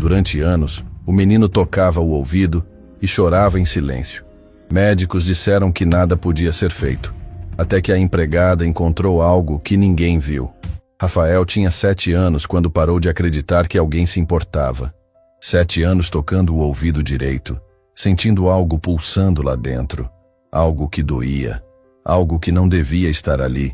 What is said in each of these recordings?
Durante anos, o menino tocava o ouvido e chorava em silêncio. Médicos disseram que nada podia ser feito, até que a empregada encontrou algo que ninguém viu. Rafael tinha 7 anos quando parou de acreditar que alguém se importava. 7 anos tocando o ouvido direito, sentindo algo pulsando lá dentro, algo que doía, algo que não devia estar ali,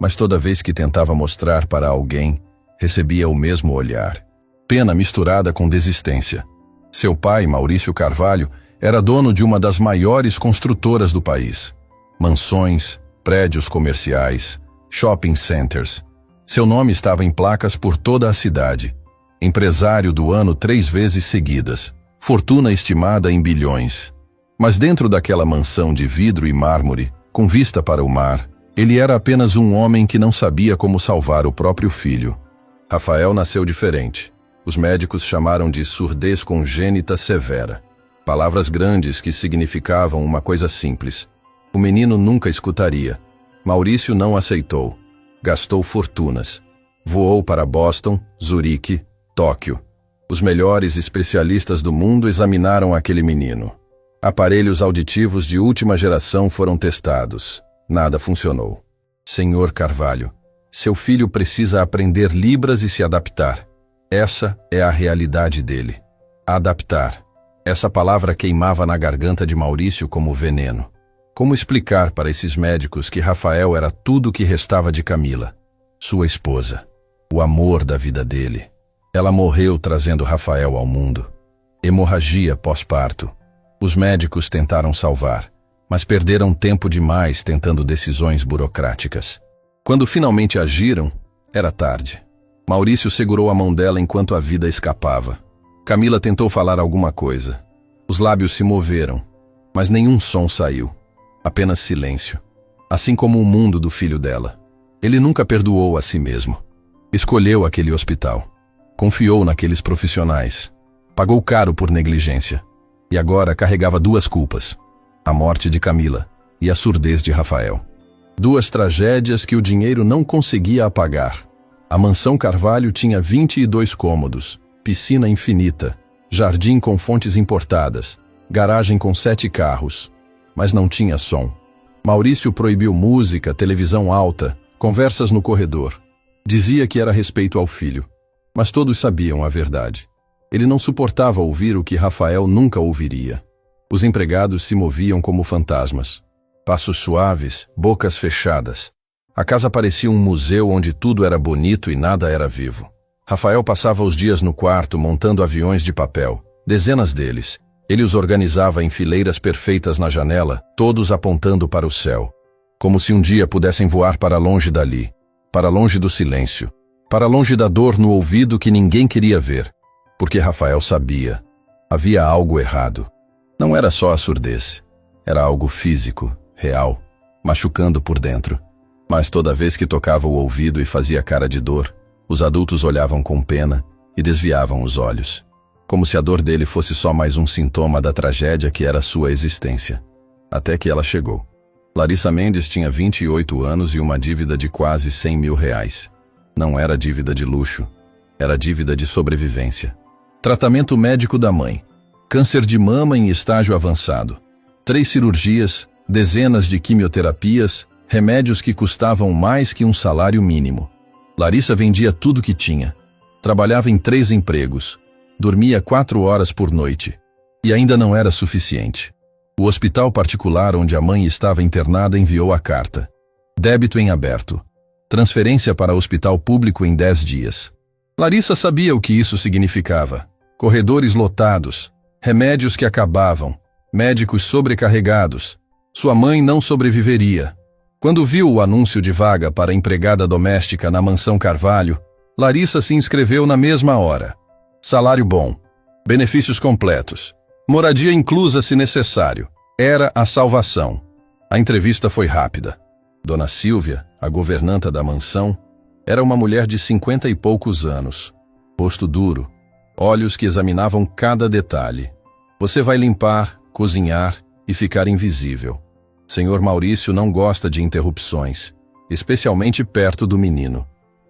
mas toda vez que tentava mostrar para alguém, recebia o mesmo olhar. Pena misturada com desistência. Seu pai, Maurício Carvalho, era dono de uma das maiores construtoras do país. Mansões, prédios comerciais, shopping centers. Seu nome estava em placas por toda a cidade. Empresário do ano 3 vezes seguidas. Fortuna estimada em bilhões. Mas dentro daquela mansão de vidro e mármore, com vista para o mar, ele era apenas um homem que não sabia como salvar o próprio filho. Rafael nasceu diferente. Os médicos chamaram de surdez congênita severa. Palavras grandes que significavam uma coisa simples. O menino nunca escutaria. Maurício não aceitou. Gastou fortunas. Voou para Boston, Zurique, Tóquio. Os melhores especialistas do mundo examinaram aquele menino. Aparelhos auditivos de última geração foram testados. Nada funcionou. Senhor Carvalho, seu filho precisa aprender Libras e se adaptar. Essa é a realidade dele. Adaptar. Essa palavra queimava na garganta de Maurício como veneno. Como explicar para esses médicos que Rafael era tudo o que restava de Camila, sua esposa, o amor da vida dele? Ela morreu trazendo Rafael ao mundo. Hemorragia pós-parto. Os médicos tentaram salvar, mas perderam tempo demais tentando decisões burocráticas. Quando finalmente agiram, era tarde. Maurício segurou a mão dela enquanto a vida escapava. Camila tentou falar alguma coisa. Os lábios se moveram, mas nenhum som saiu. Apenas silêncio. Assim como o mundo do filho dela. Ele nunca perdoou a si mesmo. Escolheu aquele hospital. Confiou naqueles profissionais. Pagou caro por negligência. E agora carregava 2 culpas. A morte de Camila e a surdez de Rafael. 2 tragédias que o dinheiro não conseguia apagar. A mansão Carvalho tinha 22 cômodos, piscina infinita, jardim com fontes importadas, garagem com 7 carros, mas não tinha som. Maurício proibiu música, televisão alta, conversas no corredor. Dizia que era respeito ao filho, mas todos sabiam a verdade. Ele não suportava ouvir o que Rafael nunca ouviria. Os empregados se moviam como fantasmas. Passos suaves, bocas fechadas. A casa parecia um museu onde tudo era bonito e nada era vivo. Rafael passava os dias no quarto montando aviões de papel, dezenas deles. Ele os organizava em fileiras perfeitas na janela, todos apontando para o céu. Como se um dia pudessem voar para longe dali, para longe do silêncio, para longe da dor no ouvido que ninguém queria ver. Porque Rafael sabia. Havia algo errado. Não era só a surdez. Era algo físico, real, machucando por dentro. Mas toda vez que tocava o ouvido e fazia cara de dor, os adultos olhavam com pena e desviavam os olhos. Como se a dor dele fosse só mais um sintoma da tragédia que era sua existência. Até que ela chegou. Larissa Mendes tinha 28 anos e uma dívida de quase 100 mil reais. Não era dívida de luxo, era dívida de sobrevivência. Tratamento médico da mãe. Câncer de mama em estágio avançado. 3 cirurgias, dezenas de quimioterapias, remédios que custavam mais que um salário mínimo. Larissa vendia tudo que tinha. Trabalhava em 3 empregos. Dormia 4 horas por noite. E ainda não era suficiente. O hospital particular onde a mãe estava internada enviou a carta. Débito em aberto. Transferência para hospital público em 10 dias. Larissa sabia o que isso significava. Corredores lotados, remédios que acabavam, médicos sobrecarregados. Sua mãe não sobreviveria. Quando viu o anúncio de vaga para empregada doméstica na mansão Carvalho, Larissa se inscreveu na mesma hora. Salário bom, benefícios completos, moradia inclusa se necessário. Era a salvação. A entrevista foi rápida. Dona Silvia, a governanta da mansão, era uma mulher de 50 e poucos anos. Rosto duro, olhos que examinavam cada detalhe. Você vai limpar, cozinhar e ficar invisível. Senhor Maurício não gosta de interrupções, especialmente perto do menino.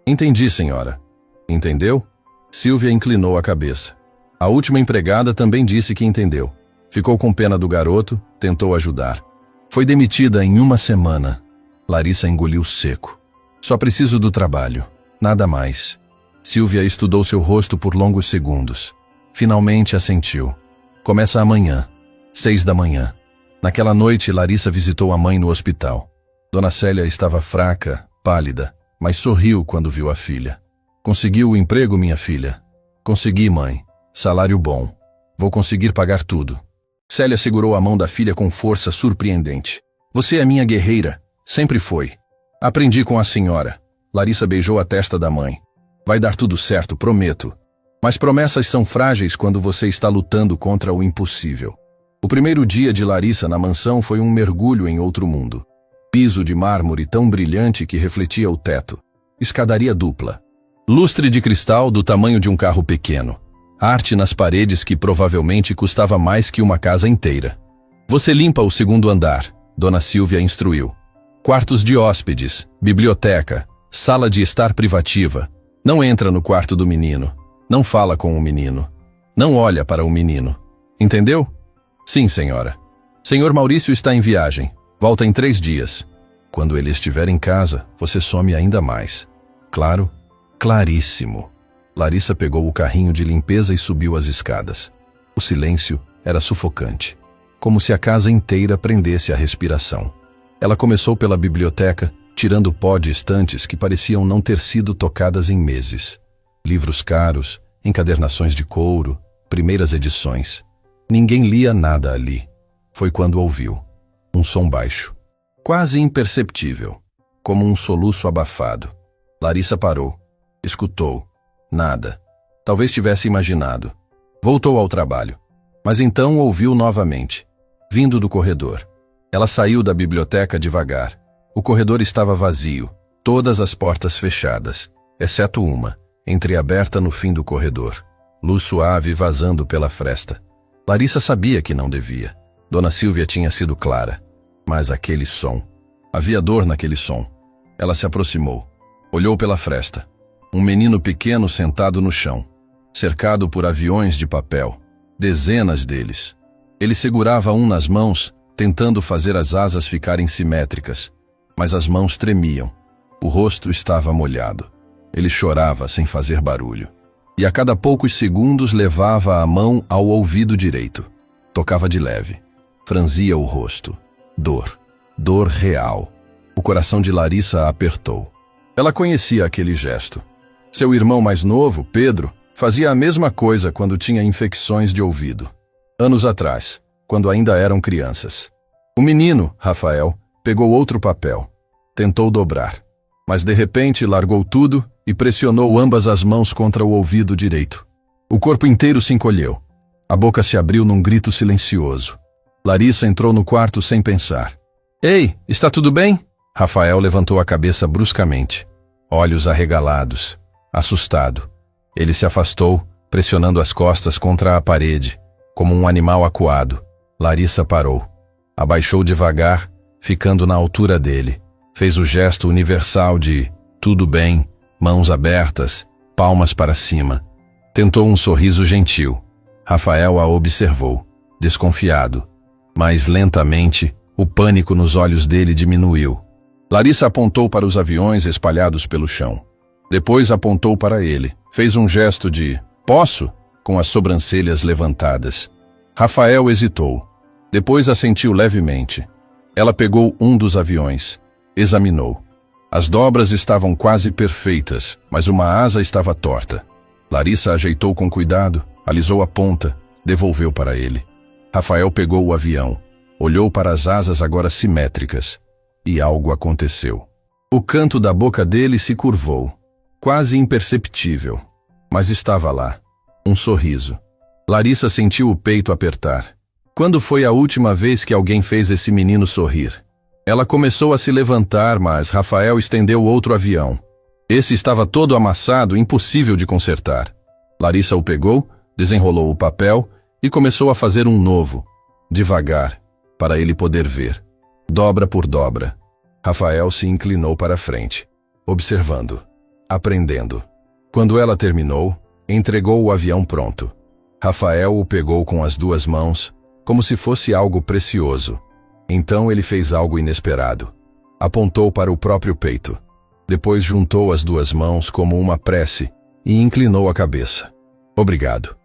Entendi, senhora. Entendeu? Silvia inclinou a cabeça. A última empregada também disse que entendeu. Ficou com pena do garoto, tentou ajudar. Foi demitida em 1 semana. Larissa engoliu seco. Só preciso do trabalho. Nada mais. Silvia estudou seu rosto por longos segundos. Finalmente assentiu. Começa amanhã, 6 da manhã. Naquela noite, Larissa visitou a mãe no hospital. Dona Célia estava fraca, pálida, mas sorriu quando viu a filha. Conseguiu o emprego, minha filha? Consegui, mãe. Salário bom. Vou conseguir pagar tudo. Célia segurou a mão da filha com força surpreendente. Você é minha guerreira. Sempre foi. Aprendi com a senhora. Larissa beijou a testa da mãe. Vai dar tudo certo, prometo. Mas promessas são frágeis quando você está lutando contra o impossível. O primeiro dia de Larissa na mansão foi um mergulho em outro mundo. Piso de mármore tão brilhante que refletia o teto. Escadaria dupla. Lustre de cristal do tamanho de um carro pequeno. Arte nas paredes que provavelmente custava mais que uma casa inteira. Você limpa o segundo andar, Dona Silvia instruiu. Quartos de hóspedes, biblioteca, sala de estar privativa. Não entra no quarto do menino. Não fala com o menino. Não olha para o menino. Entendeu? Sim, senhora. Senhor Maurício está em viagem. Volta em 3 dias. Quando ele estiver em casa, você some ainda mais. Claro? Claríssimo. Larissa pegou o carrinho de limpeza e subiu as escadas. O silêncio era sufocante, como se a casa inteira prendesse a respiração. Ela começou pela biblioteca, tirando pó de estantes que pareciam não ter sido tocadas em meses. Livros caros, encadernações de couro, primeiras edições. Ninguém lia nada ali. Foi quando ouviu. Um som baixo, quase imperceptível, como um soluço abafado. Larissa parou, escutou. Nada. Talvez tivesse imaginado. Voltou ao trabalho. Mas então ouviu novamente, vindo do corredor. Ela saiu da biblioteca devagar. O corredor estava vazio, todas as portas fechadas, exceto uma, entreaberta no fim do corredor. Luz suave vazando pela fresta. Larissa sabia que não devia. Dona Silvia tinha sido clara. Mas aquele som. Havia dor naquele som. Ela se aproximou. Olhou pela fresta. Um menino pequeno sentado no chão, cercado por aviões de papel, dezenas deles. Ele segurava um nas mãos, tentando fazer as asas ficarem simétricas, mas as mãos tremiam. O rosto estava molhado. Ele chorava sem fazer barulho. E a cada poucos segundos levava a mão ao ouvido direito. Tocava de leve. Franzia o rosto. Dor. Dor real. O coração de Larissa apertou. Ela conhecia aquele gesto. Seu irmão mais novo, Pedro, fazia a mesma coisa quando tinha infecções de ouvido. Anos atrás, quando ainda eram crianças. O menino, Rafael, pegou outro papel. Tentou dobrar, mas de repente largou tudo e pressionou ambas as mãos contra o ouvido direito. O corpo inteiro se encolheu. A boca se abriu num grito silencioso. Larissa entrou no quarto sem pensar. Ei, está tudo bem? Rafael levantou a cabeça bruscamente. Olhos arregalados. Assustado. Ele se afastou, pressionando as costas contra a parede, como um animal acuado. Larissa parou. Abaixou devagar, ficando na altura dele. Fez o gesto universal de tudo bem, mãos abertas, palmas para cima. Tentou um sorriso gentil. Rafael a observou, desconfiado. Mas lentamente, o pânico nos olhos dele diminuiu. Larissa apontou para os aviões espalhados pelo chão. Depois apontou para ele. Fez um gesto de posso, com as sobrancelhas levantadas. Rafael hesitou. Depois assentiu levemente. Ela pegou um dos aviões. Examinou. As dobras estavam quase perfeitas, mas uma asa estava torta. Larissa ajeitou com cuidado, alisou a ponta, devolveu para ele. Rafael pegou o avião. Olhou para as asas agora simétricas. E algo aconteceu. O canto da boca dele se curvou. Quase imperceptível, mas estava lá. Um sorriso. Larissa sentiu o peito apertar. Quando foi a última vez que alguém fez esse menino sorrir? Ela começou a se levantar, mas Rafael estendeu outro avião. Esse estava todo amassado, impossível de consertar. Larissa o pegou, desenrolou o papel e começou a fazer um novo, devagar, para ele poder ver. Dobra por dobra. Rafael se inclinou para a frente, observando. Aprendendo. Quando ela terminou, entregou o avião pronto. Rafael o pegou com as duas mãos, como se fosse algo precioso. Então ele fez algo inesperado. Apontou para o próprio peito. Depois juntou as duas mãos como uma prece e inclinou a cabeça. Obrigado.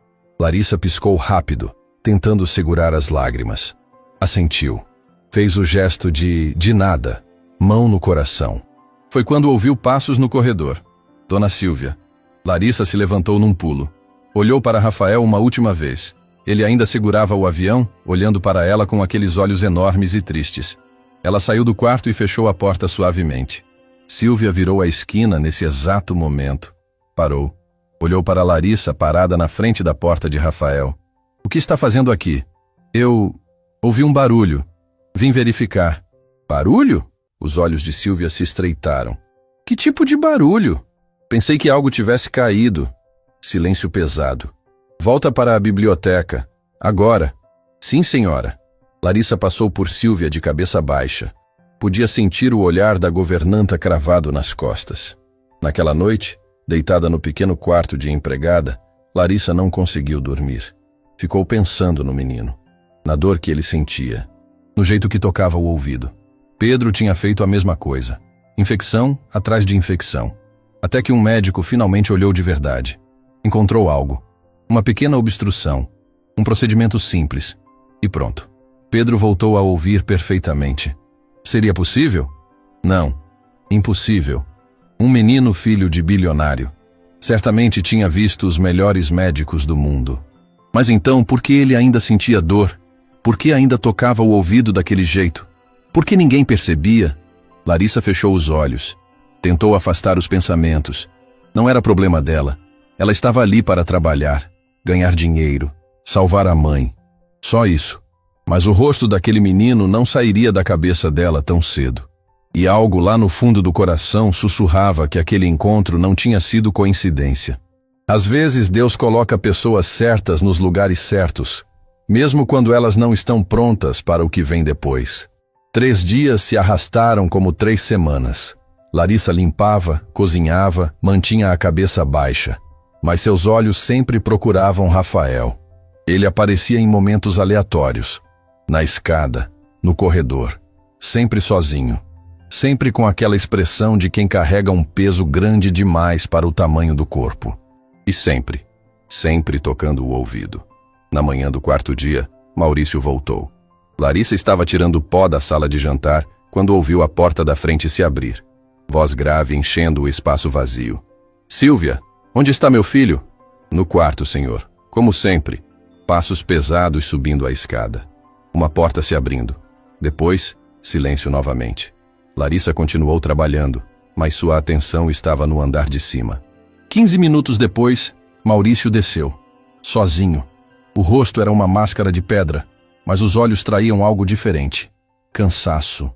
Larissa piscou rápido, tentando segurar as lágrimas. Assentiu. Fez o gesto de nada, mão no coração. Foi quando ouviu passos no corredor. Dona Silvia. Larissa se levantou num pulo. Olhou para Rafael uma última vez. Ele ainda segurava o avião, olhando para ela com aqueles olhos enormes e tristes. Ela saiu do quarto e fechou a porta suavemente. Silvia virou a esquina nesse exato momento. Parou. Olhou para Larissa parada na frente da porta de Rafael. O que está fazendo aqui? Eu ouvi um barulho. Vim verificar. Barulho? Os olhos de Silvia se estreitaram. Que tipo de barulho? Pensei que algo tivesse caído. Silêncio pesado. Volta para a biblioteca. Agora. Sim, senhora. Larissa passou por Silvia de cabeça baixa. Podia sentir o olhar da governanta cravado nas costas. Naquela noite, deitada no pequeno quarto de empregada, Larissa não conseguiu dormir. Ficou pensando no menino, na dor que ele sentia, no jeito que tocava o ouvido. Pedro tinha feito a mesma coisa. Infecção atrás de infecção. Até que um médico finalmente olhou de verdade. Encontrou algo. Uma pequena obstrução. Um procedimento simples. E pronto. Pedro voltou a ouvir perfeitamente. Seria possível? Não. Impossível. Um menino filho de bilionário. Certamente tinha visto os melhores médicos do mundo. Mas então, por que ele ainda sentia dor? Por que ainda tocava o ouvido daquele jeito? Por que ninguém percebia? Larissa fechou os olhos. Tentou afastar os pensamentos. Não era problema dela. Ela estava ali para trabalhar, ganhar dinheiro, salvar a mãe. Só isso. Mas o rosto daquele menino não sairia da cabeça dela tão cedo. E algo lá no fundo do coração sussurrava que aquele encontro não tinha sido coincidência. Às vezes Deus coloca pessoas certas nos lugares certos, mesmo quando elas não estão prontas para o que vem depois. 3 dias se arrastaram como 3 semanas. Larissa limpava, cozinhava, mantinha a cabeça baixa. Mas seus olhos sempre procuravam Rafael. Ele aparecia em momentos aleatórios. Na escada, no corredor. Sempre sozinho. Sempre com aquela expressão de quem carrega um peso grande demais para o tamanho do corpo. E sempre tocando o ouvido. Na manhã do 4º dia, Maurício voltou. Larissa estava tirando pó da sala de jantar quando ouviu a porta da frente se abrir. Voz grave enchendo o espaço vazio. Silvia, onde está meu filho? No quarto, senhor. Como sempre. Passos pesados subindo a escada. Uma porta se abrindo. Depois, silêncio novamente. Larissa continuou trabalhando, mas sua atenção estava no andar de cima. 15 minutos depois, Maurício desceu. Sozinho. O rosto era uma máscara de pedra, mas os olhos traíam algo diferente. Cansaço.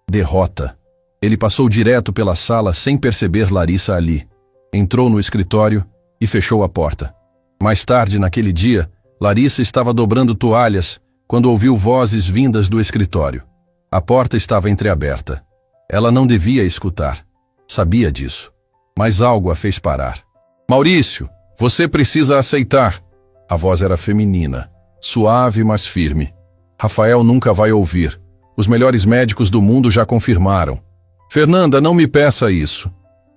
Derrota. Ele passou direto pela sala sem perceber Larissa ali. Entrou no escritório e fechou a porta. Mais tarde, naquele dia, Larissa estava dobrando toalhas quando ouviu vozes vindas do escritório. A porta estava entreaberta. Ela não devia escutar. Sabia disso. Mas algo a fez parar. Maurício, você precisa aceitar. A voz era feminina, suave mas firme. Rafael nunca vai ouvir. Os melhores médicos do mundo já confirmaram. Fernanda, não me peça isso.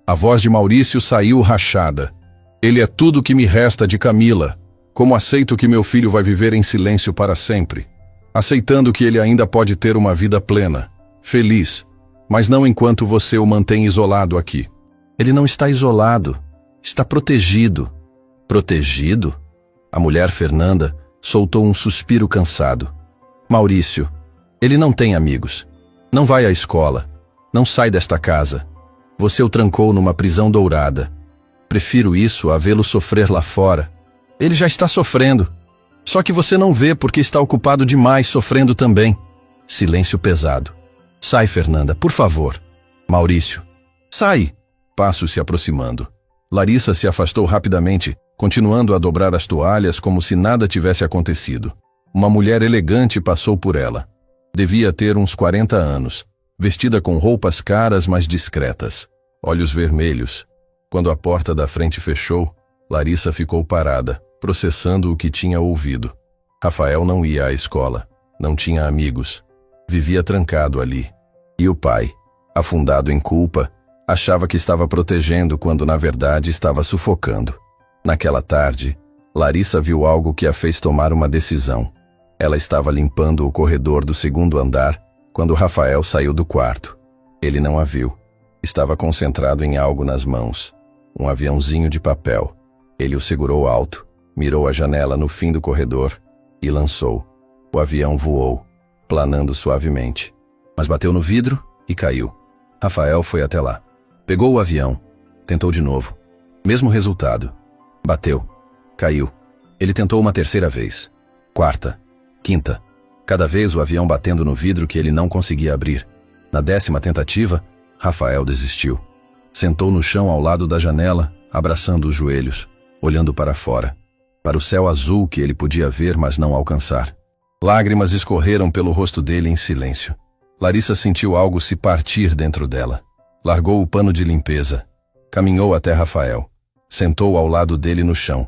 A voz de Maurício saiu rachada. Ele é tudo que me resta de Camila. Como aceito que meu filho vai viver em silêncio para sempre? Aceitando que ele ainda pode ter uma vida plena, feliz, mas não enquanto você o mantém isolado aqui. Ele não está isolado, está protegido. Protegido? A mulher Fernanda soltou um suspiro cansado. Maurício, ele não tem amigos. Não vai à escola. Não sai desta casa. Você o trancou numa prisão dourada. Prefiro isso a vê-lo sofrer lá fora. Ele já está sofrendo. Só que você não vê porque está ocupado demais sofrendo também. Silêncio pesado. Sai, Fernanda, por favor. Maurício. Sai. Passos se aproximando. Larissa se afastou rapidamente, continuando a dobrar as toalhas como se nada tivesse acontecido. Uma mulher elegante passou por ela. Devia ter uns 40 anos, vestida com roupas caras mas discretas. Olhos vermelhos. Quando a porta da frente fechou, Larissa ficou parada, processando o que tinha ouvido. Rafael não ia à escola, não tinha amigos, vivia trancado ali. E o pai, afundado em culpa, achava que estava protegendo quando na verdade estava sufocando. Naquela tarde, Larissa viu algo que a fez tomar uma decisão. Ela estava limpando o corredor do segundo andar quando Rafael saiu do quarto. Ele não a viu. Estava concentrado em algo nas mãos. Um aviãozinho de papel. Ele o segurou alto, mirou a janela no fim do corredor e lançou. O avião voou, planando suavemente. Mas bateu no vidro e caiu. Rafael foi até lá. Pegou o avião. Tentou de novo. Mesmo resultado. Bateu. Caiu. Ele tentou uma terceira vez. Quarta. Quinta. Cada vez o avião batendo no vidro que ele não conseguia abrir. Na 10ª tentativa, Rafael desistiu. Sentou no chão ao lado da janela, abraçando os joelhos, olhando para fora, para o céu azul que ele podia ver, mas não alcançar. Lágrimas escorreram pelo rosto dele em silêncio. Larissa sentiu algo se partir dentro dela. Largou o pano de limpeza. Caminhou até Rafael. Sentou ao lado dele no chão.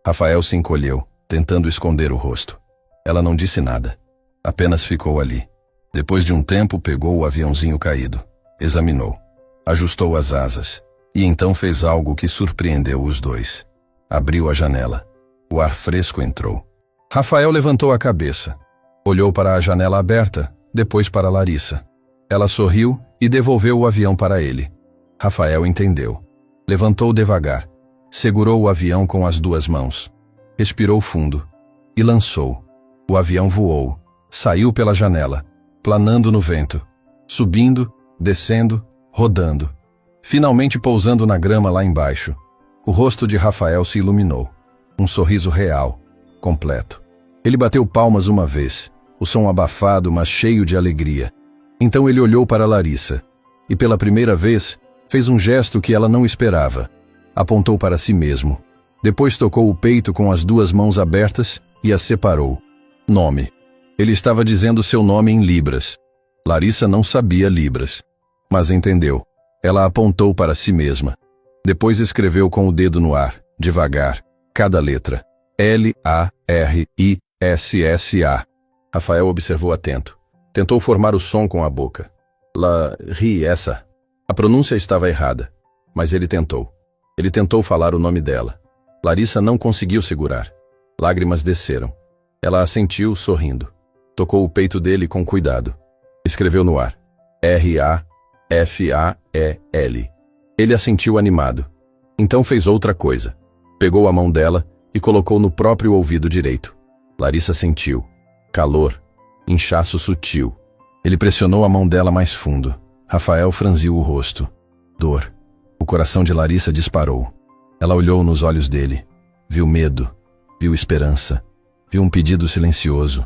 Rafael se encolheu, tentando esconder o rosto. Ela não disse nada. Apenas ficou ali. Depois de um tempo, pegou o aviãozinho caído. Examinou. Ajustou as asas. E então fez algo que surpreendeu os dois. Abriu a janela. O ar fresco entrou. Rafael levantou a cabeça. Olhou para a janela aberta, depois para Larissa. Ela sorriu e devolveu o avião para ele. Rafael entendeu. Levantou devagar. Segurou o avião com as 2 mãos. Respirou fundo. E lançou. O avião voou. Saiu pela janela, planando no vento. Subindo, descendo, rodando. Finalmente pousando na grama lá embaixo. O rosto de Rafael se iluminou. Um sorriso real, completo. Ele bateu palmas uma vez, o som abafado, mas cheio de alegria. Então ele olhou para Larissa. E pela primeira vez, fez um gesto que ela não esperava. Apontou para si mesmo. Depois tocou o peito com as 2 mãos abertas e as separou. Nome. Ele estava dizendo seu nome em libras. Larissa não sabia libras, mas entendeu. Ela apontou para si mesma. Depois escreveu com o dedo no ar, devagar, cada letra. L-A-R-I-S-S-A. Rafael observou atento. Tentou formar o som com a boca. Larissa. A pronúncia estava errada, mas ele tentou. Ele tentou falar o nome dela. Larissa não conseguiu segurar. Lágrimas desceram. Ela assentiu, sorrindo. Tocou o peito dele com cuidado. Escreveu no ar. R-A-F-A-E-L. Ele assentiu animado. Então fez outra coisa. Pegou a mão dela e colocou no próprio ouvido direito. Larissa sentiu. Calor. Inchaço sutil. Ele pressionou a mão dela mais fundo. Rafael franziu o rosto. Dor. O coração de Larissa disparou. Ela olhou nos olhos dele. Viu medo. Viu esperança. Viu um pedido silencioso.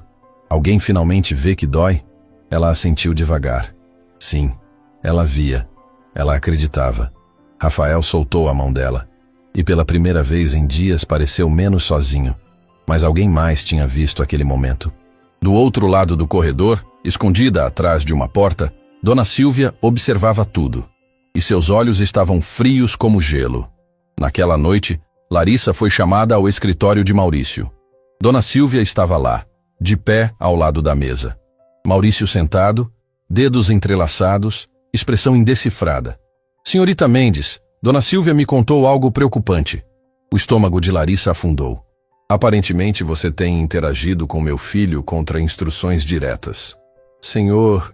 Alguém finalmente vê que dói? Ela assentiu devagar. Sim, ela via. Ela acreditava. Rafael soltou a mão dela. E pela primeira vez em dias pareceu menos sozinho. Mas alguém mais tinha visto aquele momento. Do outro lado do corredor, escondida atrás de uma porta, Dona Silvia observava tudo. E seus olhos estavam frios como gelo. Naquela noite, Larissa foi chamada ao escritório de Maurício. Dona Silvia estava lá, de pé ao lado da mesa. Maurício sentado, dedos entrelaçados, expressão indecifrada. Senhorita Mendes, Dona Silvia me contou algo preocupante. O estômago de Larissa afundou. Aparentemente você tem interagido com meu filho contra instruções diretas. Senhor,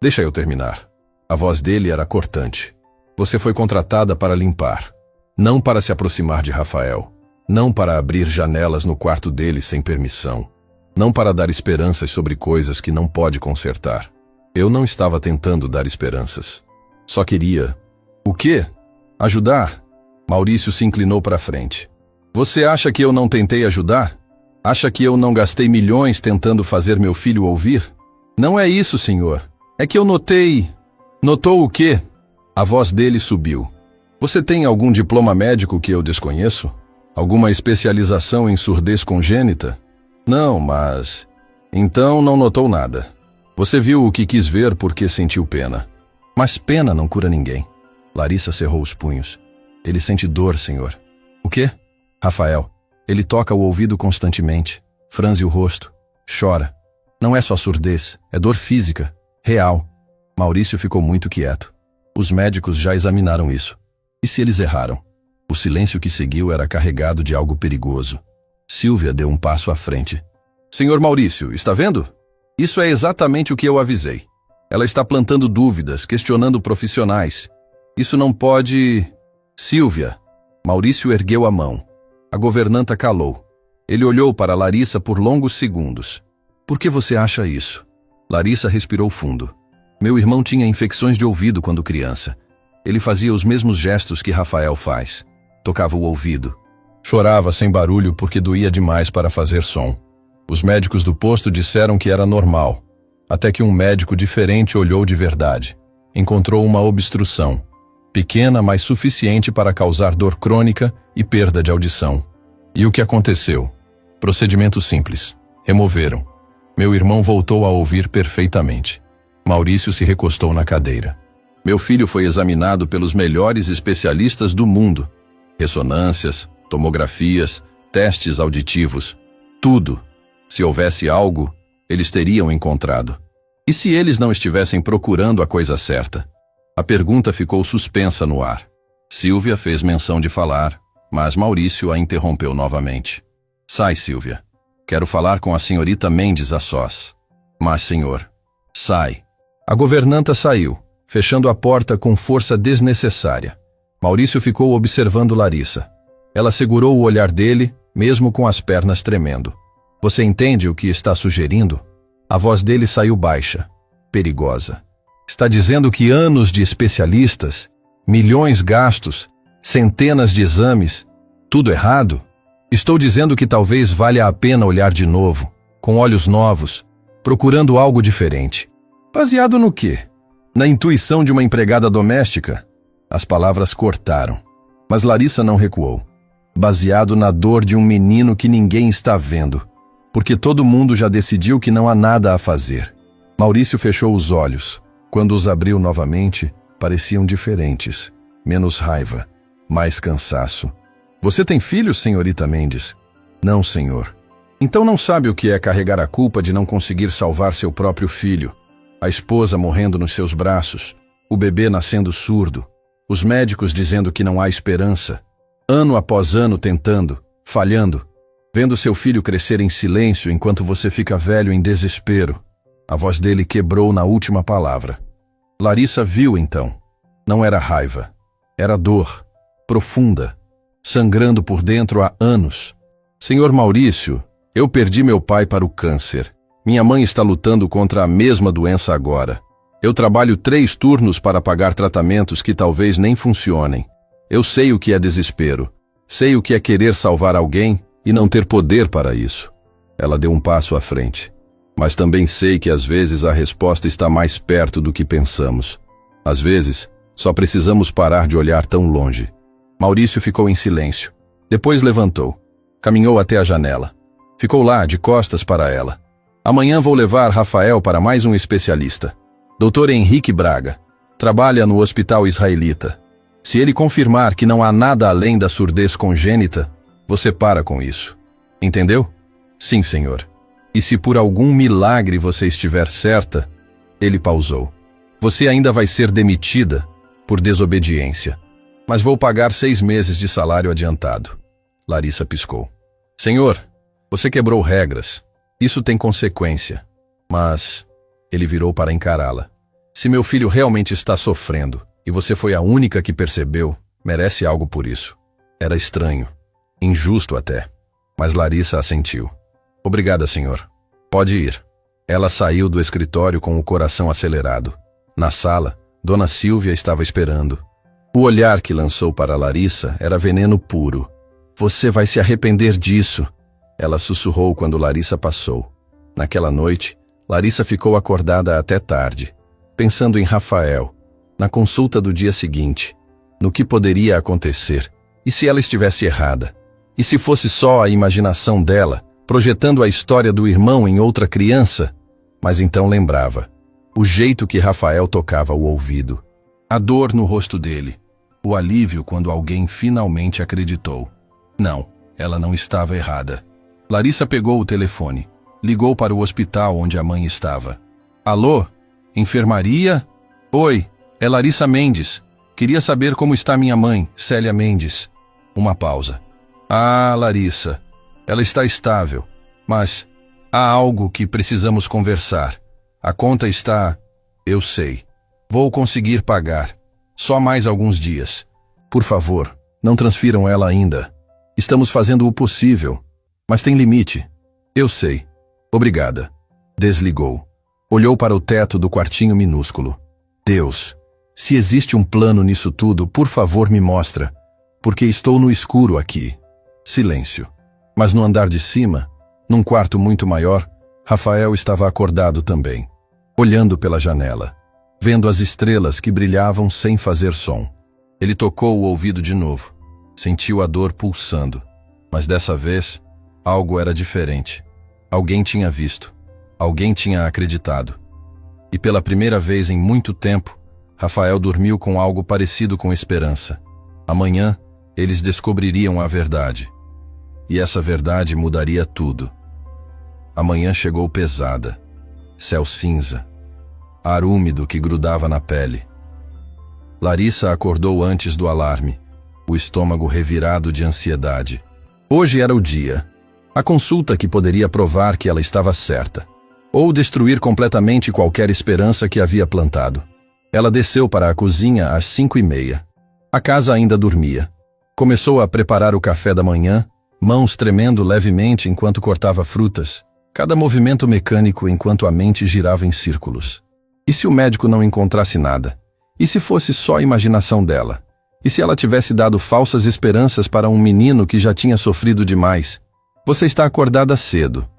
Deixa eu terminar. A voz dele era cortante. Você foi contratada para limpar. Não para se aproximar de Rafael. Não para abrir janelas no quarto dele sem permissão. Não para dar esperanças sobre coisas que não pode consertar. Eu não estava tentando dar esperanças. Só queria... O quê? Ajudar? Maurício se inclinou para frente. Você acha que eu não tentei ajudar? Acha que eu não gastei milhões tentando fazer meu filho ouvir? Não é isso, senhor. É que eu notei... Notou o quê? A voz dele subiu. Você tem algum diploma médico que eu desconheço? Alguma especialização em surdez congênita? Não, mas... Então não notou nada. Você viu o que quis ver porque sentiu pena. Mas pena não cura ninguém. Larissa cerrou os punhos. Ele sente dor, senhor. O quê? Rafael. Ele toca o ouvido constantemente, franze o rosto, chora. Não é só surdez, é dor física, real. Maurício ficou muito quieto. Os médicos já examinaram isso. E se eles erraram? O silêncio que seguiu era carregado de algo perigoso. Sílvia deu um passo à frente. Senhor Maurício, está vendo? Isso é exatamente o que eu avisei. Ela está plantando dúvidas, questionando profissionais. Isso não pode... Sílvia. Maurício ergueu a mão. A governanta calou. Ele olhou para Larissa por longos segundos. Por que você acha isso? Larissa respirou fundo. Meu irmão tinha infecções de ouvido quando criança. Ele fazia os mesmos gestos que Rafael faz. Tocava o ouvido. Chorava sem barulho porque doía demais para fazer som. Os médicos do posto disseram que era normal. Até que um médico diferente olhou de verdade. Encontrou uma obstrução. Pequena, mas suficiente para causar dor crônica e perda de audição. E o que aconteceu? Procedimento simples. Removeram. Meu irmão voltou a ouvir perfeitamente. Maurício se recostou na cadeira. Meu filho foi examinado pelos melhores especialistas do mundo. Ressonâncias, tomografias, testes auditivos. Tudo. Se houvesse algo, eles teriam encontrado. E se eles não estivessem procurando a coisa certa? A pergunta ficou suspensa no ar. Sílvia fez menção de falar, mas Maurício a interrompeu novamente. Sai, Sílvia. Quero falar com a senhorita Mendes a sós. Mas, senhor, sai. A governanta saiu, fechando a porta com força desnecessária. Maurício ficou observando Larissa. Ela segurou o olhar dele, mesmo com as pernas tremendo. Você entende o que está sugerindo? A voz dele saiu baixa, perigosa. Está dizendo que anos de especialistas, milhões gastos, centenas de exames, tudo errado? Estou dizendo que talvez valha a pena olhar de novo, com olhos novos, procurando algo diferente. Baseado no quê? Na intuição de uma empregada doméstica? As palavras cortaram, mas Larissa não recuou. Baseado na dor de um menino que ninguém está vendo, porque todo mundo já decidiu que não há nada a fazer. Maurício fechou os olhos. Quando os abriu novamente, pareciam diferentes. Menos raiva, mais cansaço. Você tem filhos, senhorita Mendes? Não, senhor. Então não sabe o que é carregar a culpa de não conseguir salvar seu próprio filho. A esposa morrendo nos seus braços, o bebê nascendo surdo, os médicos dizendo que não há esperança, ano após ano tentando, falhando, vendo seu filho crescer em silêncio enquanto você fica velho em desespero. A voz dele quebrou na última palavra. Larissa viu então. Não era raiva. Era dor, profunda, sangrando por dentro há anos. Senhor Maurício, eu perdi meu pai para o câncer. Minha mãe está lutando contra a mesma doença agora. Eu trabalho 3 turnos para pagar tratamentos que talvez nem funcionem. Eu sei o que é desespero. Sei o que é querer salvar alguém e não ter poder para isso. Ela deu um passo à frente. Mas também sei que às vezes a resposta está mais perto do que pensamos. Às vezes, só precisamos parar de olhar tão longe. Maurício ficou em silêncio. Depois levantou. Caminhou até a janela. Ficou lá, de costas para ela. Amanhã vou levar Rafael para mais um especialista. Dr. Henrique Braga. Trabalha no hospital israelita. Se ele confirmar que não há nada além da surdez congênita, você para com isso. Entendeu? Sim, senhor. E se por algum milagre você estiver certa, ele pausou. Você ainda vai ser demitida por desobediência. Mas vou pagar 6 meses de salário adiantado. Larissa piscou. Senhor, você quebrou regras. Isso tem consequência. Mas... Ele virou para encará-la. Se meu filho realmente está sofrendo, e você foi a única que percebeu, merece algo por isso. Era estranho. Injusto até. Mas Larissa assentiu. Obrigada, senhor. Pode ir. Ela saiu do escritório com o coração acelerado. Na sala, Dona Sílvia estava esperando. O olhar que lançou para Larissa era veneno puro. Você vai se arrepender disso. Ela sussurrou quando Larissa passou. Naquela noite, Larissa ficou acordada até tarde, pensando em Rafael, na consulta do dia seguinte, no que poderia acontecer, e se ela estivesse errada, e se fosse só a imaginação dela, projetando a história do irmão em outra criança. Mas então lembrava, o jeito que Rafael tocava o ouvido, a dor no rosto dele, o alívio quando alguém finalmente acreditou. Não, Ela não estava errada. Larissa pegou o telefone. Ligou para o hospital onde a mãe estava. Alô? Enfermaria? Oi, é Larissa Mendes. Queria saber como está minha mãe, Célia Mendes. Uma pausa. Ah, Larissa. Ela está estável. Mas há algo que precisamos conversar. A conta está... Eu sei. Vou conseguir pagar. Só mais alguns dias. Por favor, não transfiram ela ainda. Estamos fazendo o possível. Mas tem limite. Eu sei. Obrigada. Desligou. Olhou para o teto do quartinho minúsculo. Deus, se existe um plano nisso tudo, por favor me mostra, porque estou no escuro aqui. Silêncio. Mas no andar de cima, num quarto muito maior, Rafael estava acordado também, olhando pela janela, vendo as estrelas que brilhavam sem fazer som. Ele tocou o ouvido de novo, sentiu a dor pulsando, mas dessa vez, algo era diferente. Alguém tinha visto, alguém tinha acreditado. E pela primeira vez em muito tempo, Rafael dormiu com algo parecido com esperança. Amanhã, eles descobririam a verdade. E essa verdade mudaria tudo. Amanhã chegou pesada. Céu cinza. Ar úmido que grudava na pele. Larissa acordou antes do alarme, o estômago revirado de ansiedade. Hoje era o dia. A consulta que poderia provar que ela estava certa, ou destruir completamente qualquer esperança que havia plantado. Ela desceu para a cozinha às 5:30. A casa ainda dormia. Começou a preparar o café da manhã, mãos tremendo levemente enquanto cortava frutas, cada movimento mecânico enquanto a mente girava em círculos. E se o médico não encontrasse nada? E se fosse só a imaginação dela? E se ela tivesse dado falsas esperanças para um menino que já tinha sofrido demais? Você está acordada cedo.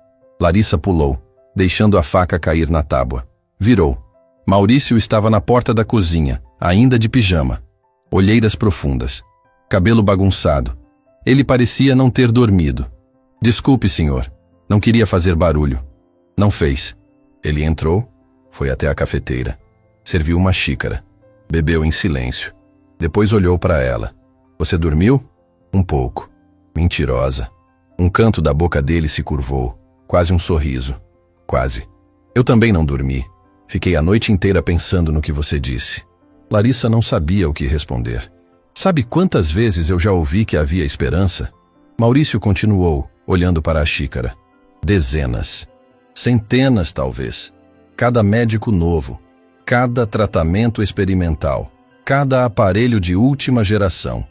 Larissa pulou, deixando a faca cair na tábua. Virou. Maurício estava na porta da cozinha, ainda de pijama. Olheiras profundas. Cabelo bagunçado. Ele parecia não ter dormido. Desculpe, senhor. Não queria fazer barulho. Não fez. Ele entrou, foi até a cafeteira. Serviu uma xícara. Bebeu em silêncio. Depois olhou para ela. Você dormiu? Um pouco. Mentirosa. Um canto da boca dele se curvou. Quase um sorriso. Quase. Eu também não dormi. Fiquei a noite inteira pensando no que você disse. Larissa não sabia o que responder. Sabe quantas vezes eu já ouvi que havia esperança? Maurício continuou, olhando para a xícara. Dezenas. Centenas, talvez. Cada médico novo. Cada tratamento experimental. Cada aparelho de última geração.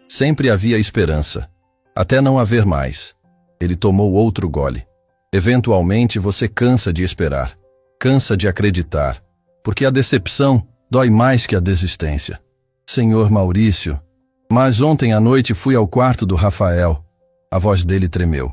Sempre havia esperança. Até não haver mais. Ele tomou outro gole. Eventualmente você cansa de esperar. Cansa de acreditar. Porque a decepção dói mais que a desistência. Senhor Maurício, mas ontem à noite fui ao quarto do Rafael. A voz dele tremeu.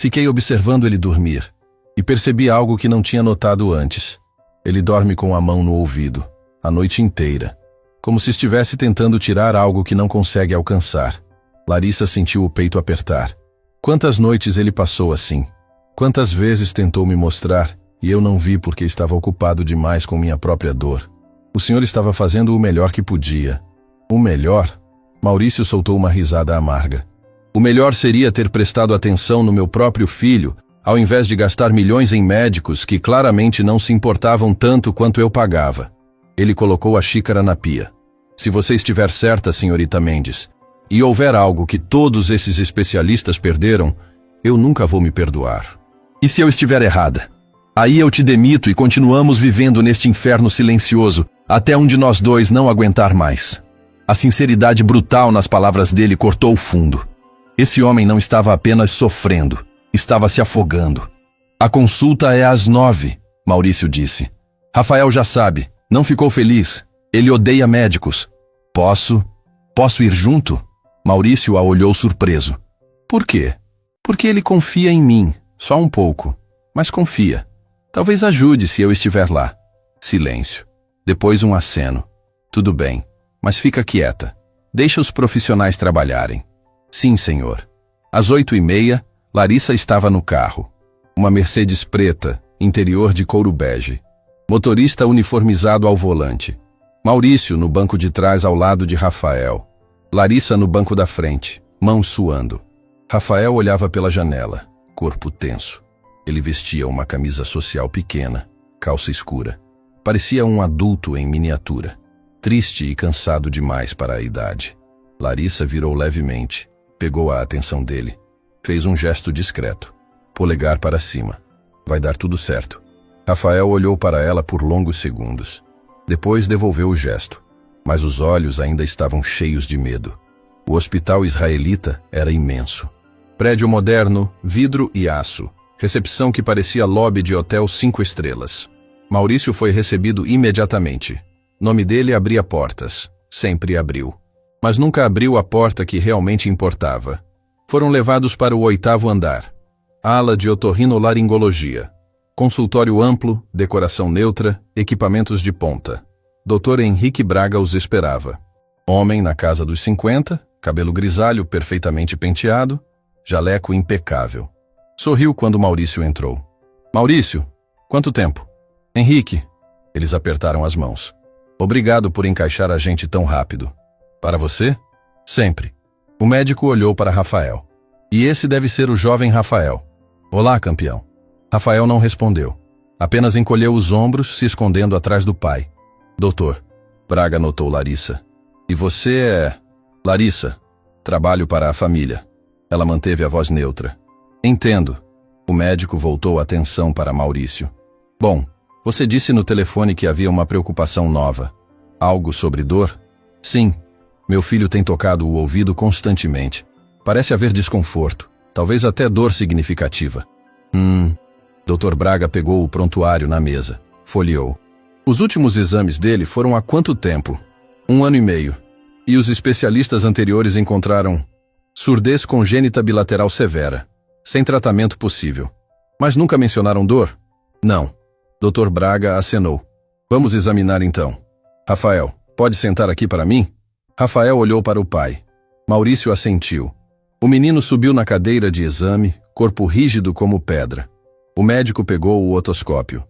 Fiquei observando ele dormir. E percebi algo que não tinha notado antes. Ele dorme com a mão no ouvido. A noite inteira. Como se estivesse tentando tirar algo que não consegue alcançar. Larissa sentiu o peito apertar. Quantas noites ele passou assim? Quantas vezes tentou me mostrar, e eu não vi porque estava ocupado demais com minha própria dor. O senhor estava fazendo o melhor que podia. O melhor? Maurício soltou uma risada amarga. O melhor seria ter prestado atenção no meu próprio filho, ao invés de gastar milhões em médicos que claramente não se importavam tanto quanto eu pagava. Ele colocou a xícara na pia. Se você estiver certa, senhorita Mendes, e houver algo que todos esses especialistas perderam, eu nunca vou me perdoar. E se eu estiver errada? Aí eu te demito e continuamos vivendo neste inferno silencioso, até um de nós dois não aguentar mais. A sinceridade brutal nas palavras dele cortou o fundo. Esse homem não estava apenas sofrendo, estava se afogando. A consulta é às 9, Maurício disse. Rafael já sabe, não ficou feliz. Ele odeia médicos. Posso ir junto? Maurício a olhou surpreso. Por quê? Porque ele confia em mim, só um pouco, mas confia. Talvez ajude se eu estiver lá. Silêncio. Depois um aceno. Tudo bem, mas fica quieta. Deixa os profissionais trabalharem. Sim, senhor. Às 8:30, Larissa estava no carro. Uma Mercedes preta, interior de couro bege. Motorista uniformizado ao volante. Maurício no banco de trás ao lado de Rafael. Larissa no banco da frente, mãos suando. Rafael olhava pela janela, corpo tenso. Ele vestia uma camisa social pequena, calça escura. Parecia um adulto em miniatura, triste e cansado demais para a idade. Larissa virou levemente, pegou a atenção dele. Fez um gesto discreto. Polegar para cima. Vai dar tudo certo. Rafael olhou para ela por longos segundos. Depois devolveu o gesto, mas os olhos ainda estavam cheios de medo. O hospital israelita era imenso. Prédio moderno, vidro e aço. Recepção que parecia lobby de hotel 5 estrelas. Maurício foi recebido imediatamente. Nome dele abria portas. Sempre abriu. Mas nunca abriu a porta que realmente importava. Foram levados para o 8º andar. Ala de otorrinolaringologia. Consultório amplo, decoração neutra, equipamentos de ponta. Dr. Henrique Braga os esperava. Homem na casa dos 50, cabelo grisalho perfeitamente penteado, jaleco impecável. Sorriu quando Maurício entrou. Maurício, quanto tempo? Henrique. Eles apertaram as mãos. Obrigado por encaixar a gente tão rápido. Para você? Sempre. O médico olhou para Rafael. E esse deve ser o jovem Rafael. Olá, campeão. Rafael não respondeu. Apenas encolheu os ombros, se escondendo atrás do pai. Doutor. Braga notou Larissa. E você é... Larissa. Trabalho para a família. Ela manteve a voz neutra. Entendo. O médico voltou a atenção para Maurício. Bom, você disse no telefone que havia uma preocupação nova. Algo sobre dor? Sim. Meu filho tem tocado o ouvido constantemente. Parece haver desconforto. Talvez até dor significativa. Dr. Braga pegou o prontuário na mesa. Folheou. Os últimos exames dele foram há quanto tempo? 1 ano e meio. E os especialistas anteriores encontraram surdez congênita bilateral severa, sem tratamento possível. Mas nunca mencionaram dor? Não. Dr. Braga acenou. Vamos examinar então. Rafael, pode sentar aqui para mim? Rafael olhou para o pai. Maurício assentiu. O menino subiu na cadeira de exame, corpo rígido como pedra. O médico pegou o otoscópio.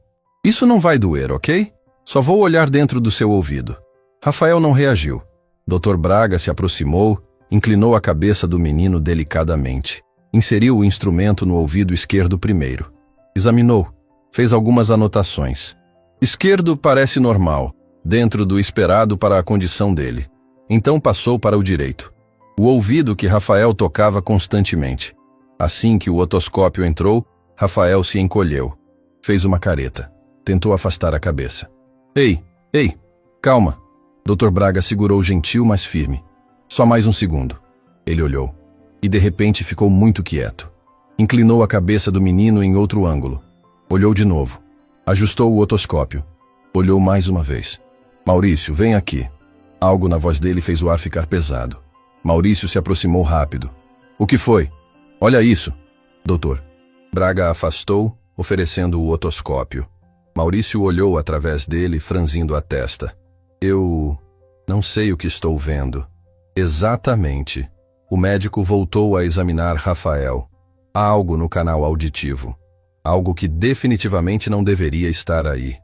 Isso não vai doer, ok? Só vou olhar dentro do seu ouvido. Rafael não reagiu. Dr. Braga se aproximou, inclinou a cabeça do menino delicadamente. Inseriu o instrumento no ouvido esquerdo primeiro. Examinou. Fez algumas anotações. Esquerdo parece normal, dentro do esperado para a condição dele. Então passou para o direito. O ouvido que Rafael tocava constantemente. Assim que o otoscópio entrou, Rafael se encolheu. Fez uma careta. Tentou afastar a cabeça. Ei, calma. Dr. Braga segurou gentil, mas firme. Só mais um segundo. Ele olhou. E de repente ficou muito quieto. Inclinou a cabeça do menino em outro ângulo. Olhou de novo. Ajustou o otoscópio. Olhou mais uma vez. Maurício, vem aqui. Algo na voz dele fez o ar ficar pesado. Maurício se aproximou rápido. O que foi? Olha isso. Doutor. Braga afastou, oferecendo o otoscópio. Maurício olhou através dele, franzindo a testa. Eu não sei o que estou vendo. Exatamente. O médico voltou a examinar Rafael. Há algo no canal auditivo. Algo que definitivamente não deveria estar aí.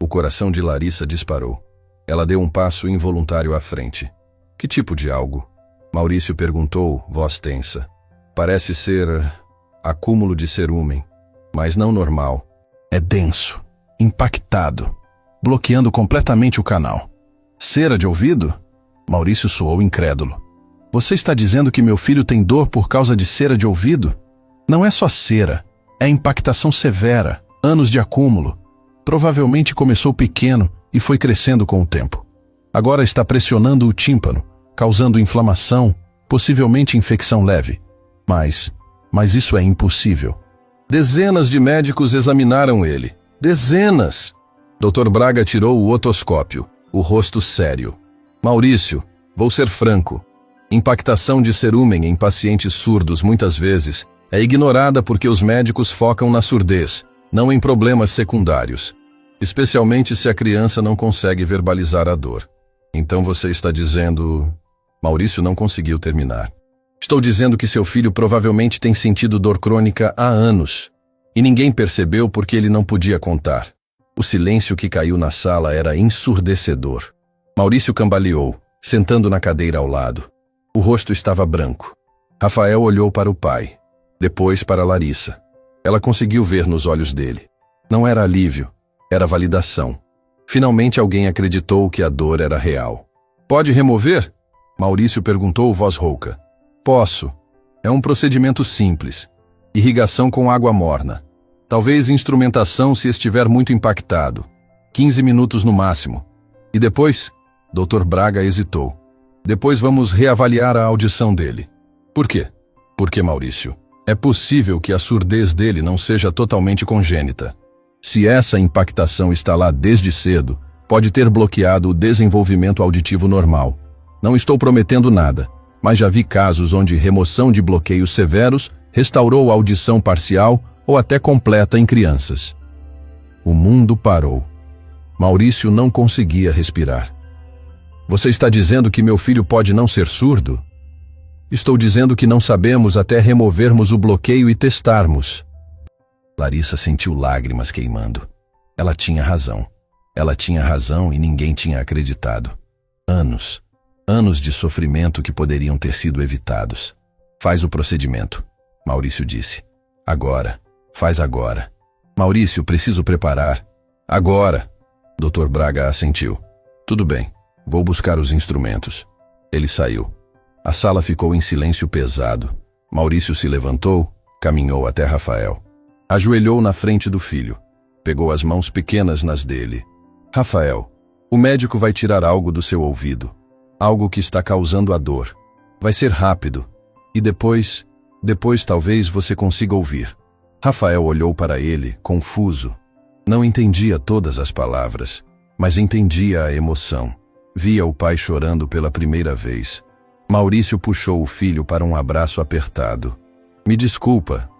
O coração de Larissa disparou. Ela deu um passo involuntário à frente. Que tipo de algo? Maurício perguntou, voz tensa. Parece ser acúmulo de cerúmen, mas não normal. É denso, impactado, bloqueando completamente o canal. Cera de ouvido? Maurício soou incrédulo. Você está dizendo que meu filho tem dor por causa de cera de ouvido? Não é só cera, é impactação severa, anos de acúmulo. Provavelmente começou pequeno e foi crescendo com o tempo. Agora está pressionando o tímpano, causando inflamação, possivelmente infecção leve. Mas isso é impossível. Dezenas de médicos examinaram ele. Dezenas! Dr. Braga tirou o otoscópio, o rosto sério. Maurício, vou ser franco. Impactação de cerúmen em pacientes surdos muitas vezes é ignorada porque os médicos focam na surdez, não em problemas secundários. Especialmente se a criança não consegue verbalizar a dor. Então você está dizendo... Maurício não conseguiu terminar. Estou dizendo que seu filho provavelmente tem sentido dor crônica há anos. E ninguém percebeu porque ele não podia contar. O silêncio que caiu na sala era ensurdecedor. Maurício cambaleou, sentando na cadeira ao lado. O rosto estava branco. Rafael olhou para o pai. Depois para Larissa. Ela conseguiu ver nos olhos dele. Não era alívio, era validação. Finalmente alguém acreditou que a dor era real. Pode remover? Maurício perguntou voz rouca. Posso. É um procedimento simples. Irrigação com água morna. Talvez instrumentação se estiver muito impactado. 15 minutos no máximo. E depois? Dr. Braga hesitou. Depois vamos reavaliar a audição dele. Por quê? Porque, Maurício, é possível que a surdez dele não seja totalmente congênita. Se essa impactação está lá desde cedo, pode ter bloqueado o desenvolvimento auditivo normal. Não estou prometendo nada, mas já vi casos onde remoção de bloqueios severos restaurou a audição parcial ou até completa em crianças. O mundo parou. Maurício não conseguia respirar. Você está dizendo que meu filho pode não ser surdo? Estou dizendo que não sabemos até removermos o bloqueio e testarmos. Larissa sentiu lágrimas queimando. Ela tinha razão. Ela tinha razão e ninguém tinha acreditado. Anos de sofrimento que poderiam ter sido evitados. Faz o procedimento, Maurício disse. Agora. Faz agora. Maurício, preciso preparar. Agora. Dr. Braga assentiu. Tudo bem, vou buscar os instrumentos. Ele saiu. A sala ficou em silêncio pesado. Maurício se levantou, caminhou até Rafael. Ajoelhou na frente do filho. Pegou as mãos pequenas nas dele. Rafael, o médico vai tirar algo do seu ouvido. Algo que está causando a dor. Vai ser rápido. E depois talvez você consiga ouvir. Rafael olhou para ele, confuso. Não entendia todas as palavras, mas entendia a emoção. Via o pai chorando pela primeira vez. Maurício puxou o filho para um abraço apertado. Me desculpa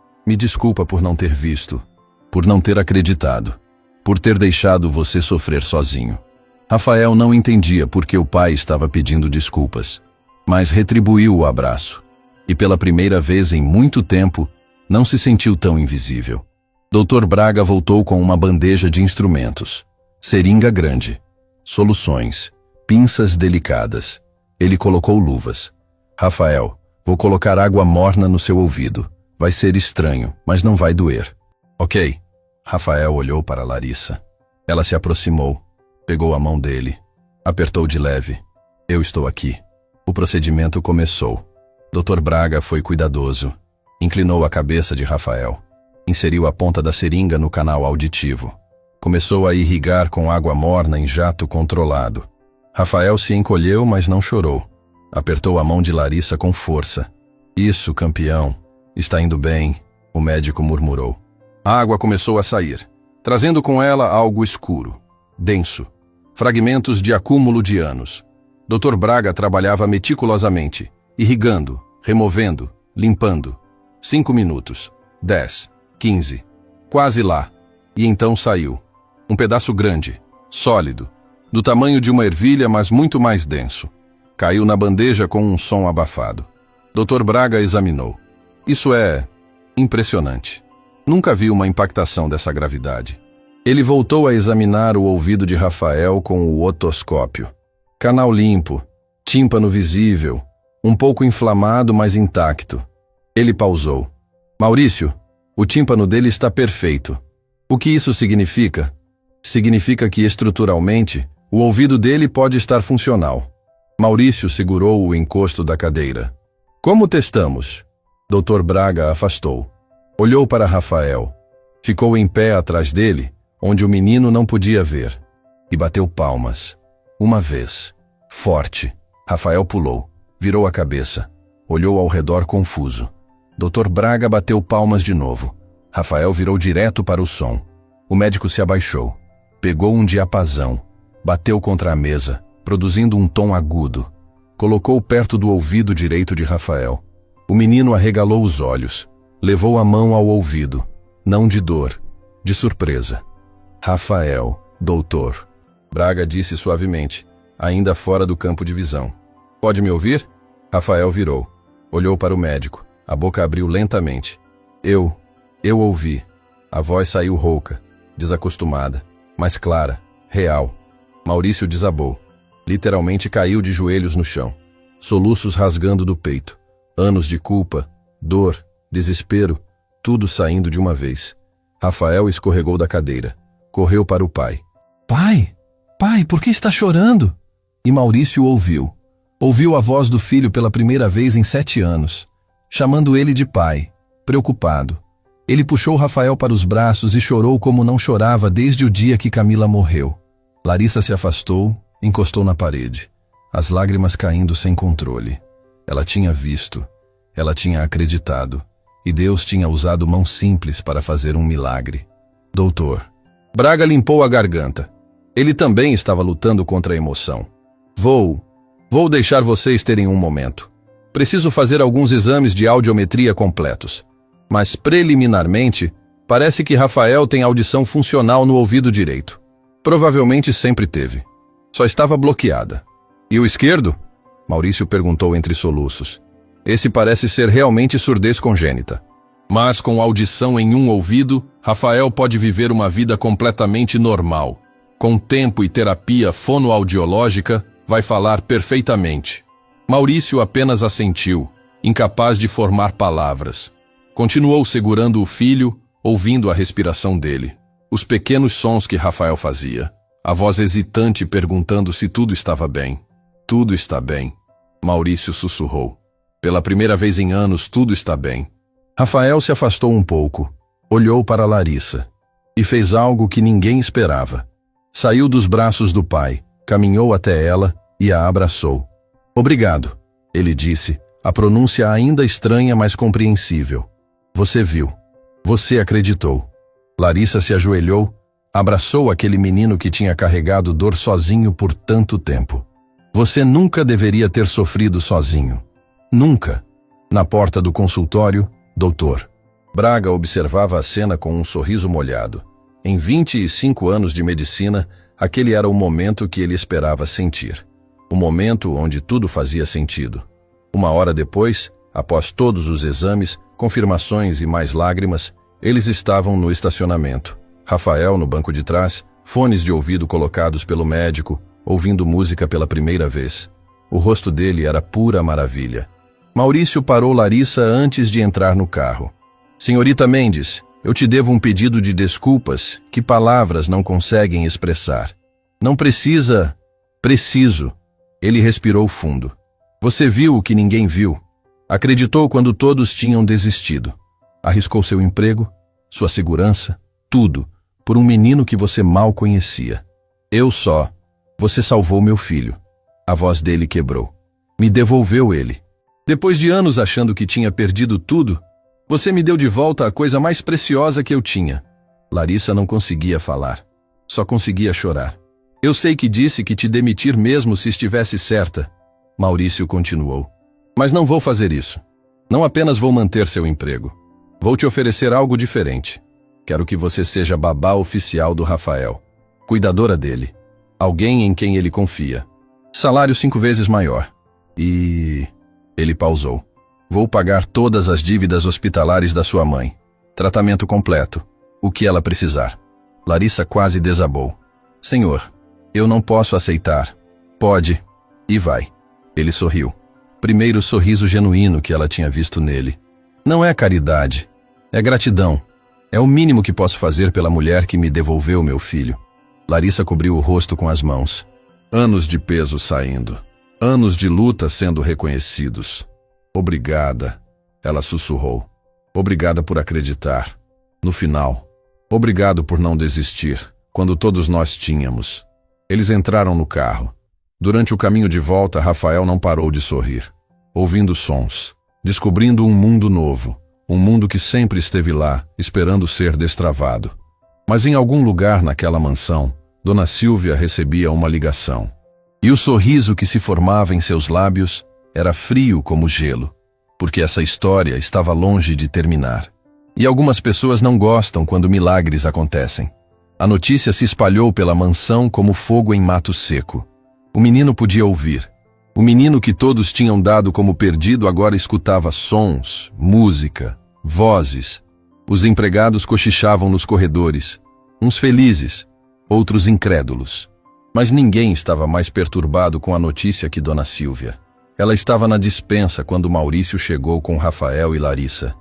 por não ter visto, por não ter acreditado, por ter deixado você sofrer sozinho. Rafael não entendia por que o pai estava pedindo desculpas, mas retribuiu o abraço. E pela primeira vez em muito tempo, não se sentiu tão invisível. Dr. Braga voltou com uma bandeja de instrumentos. Seringa grande, soluções, pinças delicadas. Ele colocou luvas. Rafael, vou colocar água morna no seu ouvido. Vai ser estranho, mas não vai doer. Ok. Rafael olhou para Larissa. Ela se aproximou, pegou a mão dele, apertou de leve. Eu estou aqui. O procedimento começou. Dr. Braga foi cuidadoso. Inclinou a cabeça de Rafael. Inseriu a ponta da seringa no canal auditivo. Começou a irrigar com água morna em jato controlado. Rafael se encolheu, mas não chorou. Apertou a mão de Larissa com força. Isso, campeão. Está indo bem, o médico murmurou. A água começou a sair, trazendo com ela algo escuro, denso, fragmentos de acúmulo de anos. Dr. Braga trabalhava meticulosamente, irrigando, removendo, limpando. 5 minutos, 10, 15, quase lá. E então saiu. Um pedaço grande, sólido, do tamanho de uma ervilha, mas muito mais denso. Caiu na bandeja com um som abafado. Dr. Braga examinou. Isso é impressionante. Nunca vi uma impactação dessa gravidade. Ele voltou a examinar o ouvido de Rafael com o otoscópio. Canal limpo, tímpano visível, um pouco inflamado, mas intacto. Ele pausou. Maurício, o tímpano dele está perfeito. O que isso significa? Significa que, estruturalmente, o ouvido dele pode estar funcional. Maurício segurou o encosto da cadeira. Como testamos? Dr. Braga afastou. Olhou para Rafael. Ficou em pé atrás dele, onde o menino não podia ver. E bateu palmas. Uma vez. Forte. Rafael pulou. Virou a cabeça. Olhou ao redor confuso. Dr. Braga bateu palmas de novo. Rafael virou direto para o som. O médico se abaixou. Pegou um diapasão. Bateu contra a mesa, produzindo um tom agudo. Colocou perto do ouvido direito de Rafael. O menino arregalou os olhos. Levou a mão ao ouvido. Não de dor, de surpresa. Rafael, doutor. Braga disse suavemente, ainda fora do campo de visão. Pode me ouvir? Rafael virou. Olhou para o médico. A boca abriu lentamente. Eu ouvi. A voz saiu rouca, desacostumada, mas clara, real. Maurício desabou. Literalmente caiu de joelhos no chão. Soluços rasgando do peito. Anos de culpa, dor, desespero, tudo saindo de uma vez. Rafael escorregou da cadeira. Correu para o pai. Pai! Pai, por que está chorando? E Maurício ouviu. Ouviu a voz do filho pela primeira vez em 7 anos, chamando ele de pai, preocupado. Ele puxou Rafael para os braços e chorou como não chorava desde o dia que Camila morreu. Larissa se afastou, encostou na parede, as lágrimas caindo sem controle. Ela tinha visto, ela tinha acreditado, e Deus tinha usado mãos simples para fazer um milagre. Doutor. Braga limpou a garganta. Ele também estava lutando contra a emoção. Vou deixar vocês terem um momento. Preciso fazer alguns exames de audiometria completos. Mas preliminarmente, parece que Rafael tem audição funcional no ouvido direito. Provavelmente sempre teve. Só estava bloqueada. E o esquerdo? Maurício perguntou entre soluços. Esse parece ser realmente surdez congênita. Mas com audição em um ouvido, Rafael pode viver uma vida completamente normal. Com tempo e terapia fonoaudiológica, vai falar perfeitamente. Maurício apenas assentiu, incapaz de formar palavras. Continuou segurando o filho, ouvindo a respiração dele, os pequenos sons que Rafael fazia, a voz hesitante perguntando se tudo estava bem. Tudo está bem, Maurício sussurrou. Pela primeira vez em anos, tudo está bem. Rafael se afastou um pouco, olhou para Larissa e fez algo que ninguém esperava. Saiu dos braços do pai, caminhou até ela e a abraçou. Obrigado, ele disse, a pronúncia ainda estranha, mas compreensível. Você viu. Você acreditou. Larissa se ajoelhou, abraçou aquele menino que tinha carregado dor sozinho por tanto tempo. Você nunca deveria ter sofrido sozinho. Nunca. Na porta do consultório, doutor. Braga observava a cena com um sorriso molhado. Em 25 anos de medicina, aquele era o momento que ele esperava sentir. O momento onde tudo fazia sentido. 1 hora depois, após todos os exames, confirmações e mais lágrimas, eles estavam no estacionamento. Rafael no banco de trás, fones de ouvido colocados pelo médico, ouvindo música pela primeira vez. O rosto dele era pura maravilha. Maurício parou Larissa antes de entrar no carro. Senhorita Mendes, eu te devo um pedido de desculpas que palavras não conseguem expressar. Não precisa... Preciso. Ele respirou fundo. Você viu o que ninguém viu. Acreditou quando todos tinham desistido. Arriscou seu emprego, sua segurança, tudo, por um menino que você mal conhecia. Você salvou meu filho. A voz dele quebrou. Me devolveu ele. Depois de anos achando que tinha perdido tudo, você me deu de volta a coisa mais preciosa que eu tinha. Larissa não conseguia falar. Só conseguia chorar. Eu sei que disse que te demitir mesmo se estivesse certa. Maurício continuou. Mas não vou fazer isso. Não apenas vou manter seu emprego. Vou te oferecer algo diferente. Quero que você seja babá oficial do Rafael. Cuidadora dele. Alguém em quem ele confia. Salário 5 vezes maior. E... Ele pausou. Vou pagar todas as dívidas hospitalares da sua mãe. Tratamento completo. O que ela precisar. Larissa quase desabou. Senhor, eu não posso aceitar. Pode. E vai. Ele sorriu. Primeiro sorriso genuíno que ela tinha visto nele. Não é caridade. É gratidão. É o mínimo que posso fazer pela mulher que me devolveu meu filho. Larissa cobriu o rosto com as mãos. Anos de peso saindo. Anos de luta sendo reconhecidos. Obrigada, ela sussurrou. Obrigada por acreditar. No final, obrigado por não desistir, quando todos nós tínhamos. Eles entraram no carro. Durante o caminho de volta, Rafael não parou de sorrir. Ouvindo sons, descobrindo um mundo novo, um mundo que sempre esteve lá, esperando ser destravado. Mas em algum lugar naquela mansão, Dona Silvia recebia uma ligação. E o sorriso que se formava em seus lábios era frio como gelo, porque essa história estava longe de terminar. E algumas pessoas não gostam quando milagres acontecem. A notícia se espalhou pela mansão como fogo em mato seco. O menino podia ouvir. O menino que todos tinham dado como perdido agora escutava sons, música, vozes. Os empregados cochichavam nos corredores, uns felizes, outros incrédulos. Mas ninguém estava mais perturbado com a notícia que Dona Silvia. Ela estava na despensa quando Maurício chegou com Rafael e Larissa.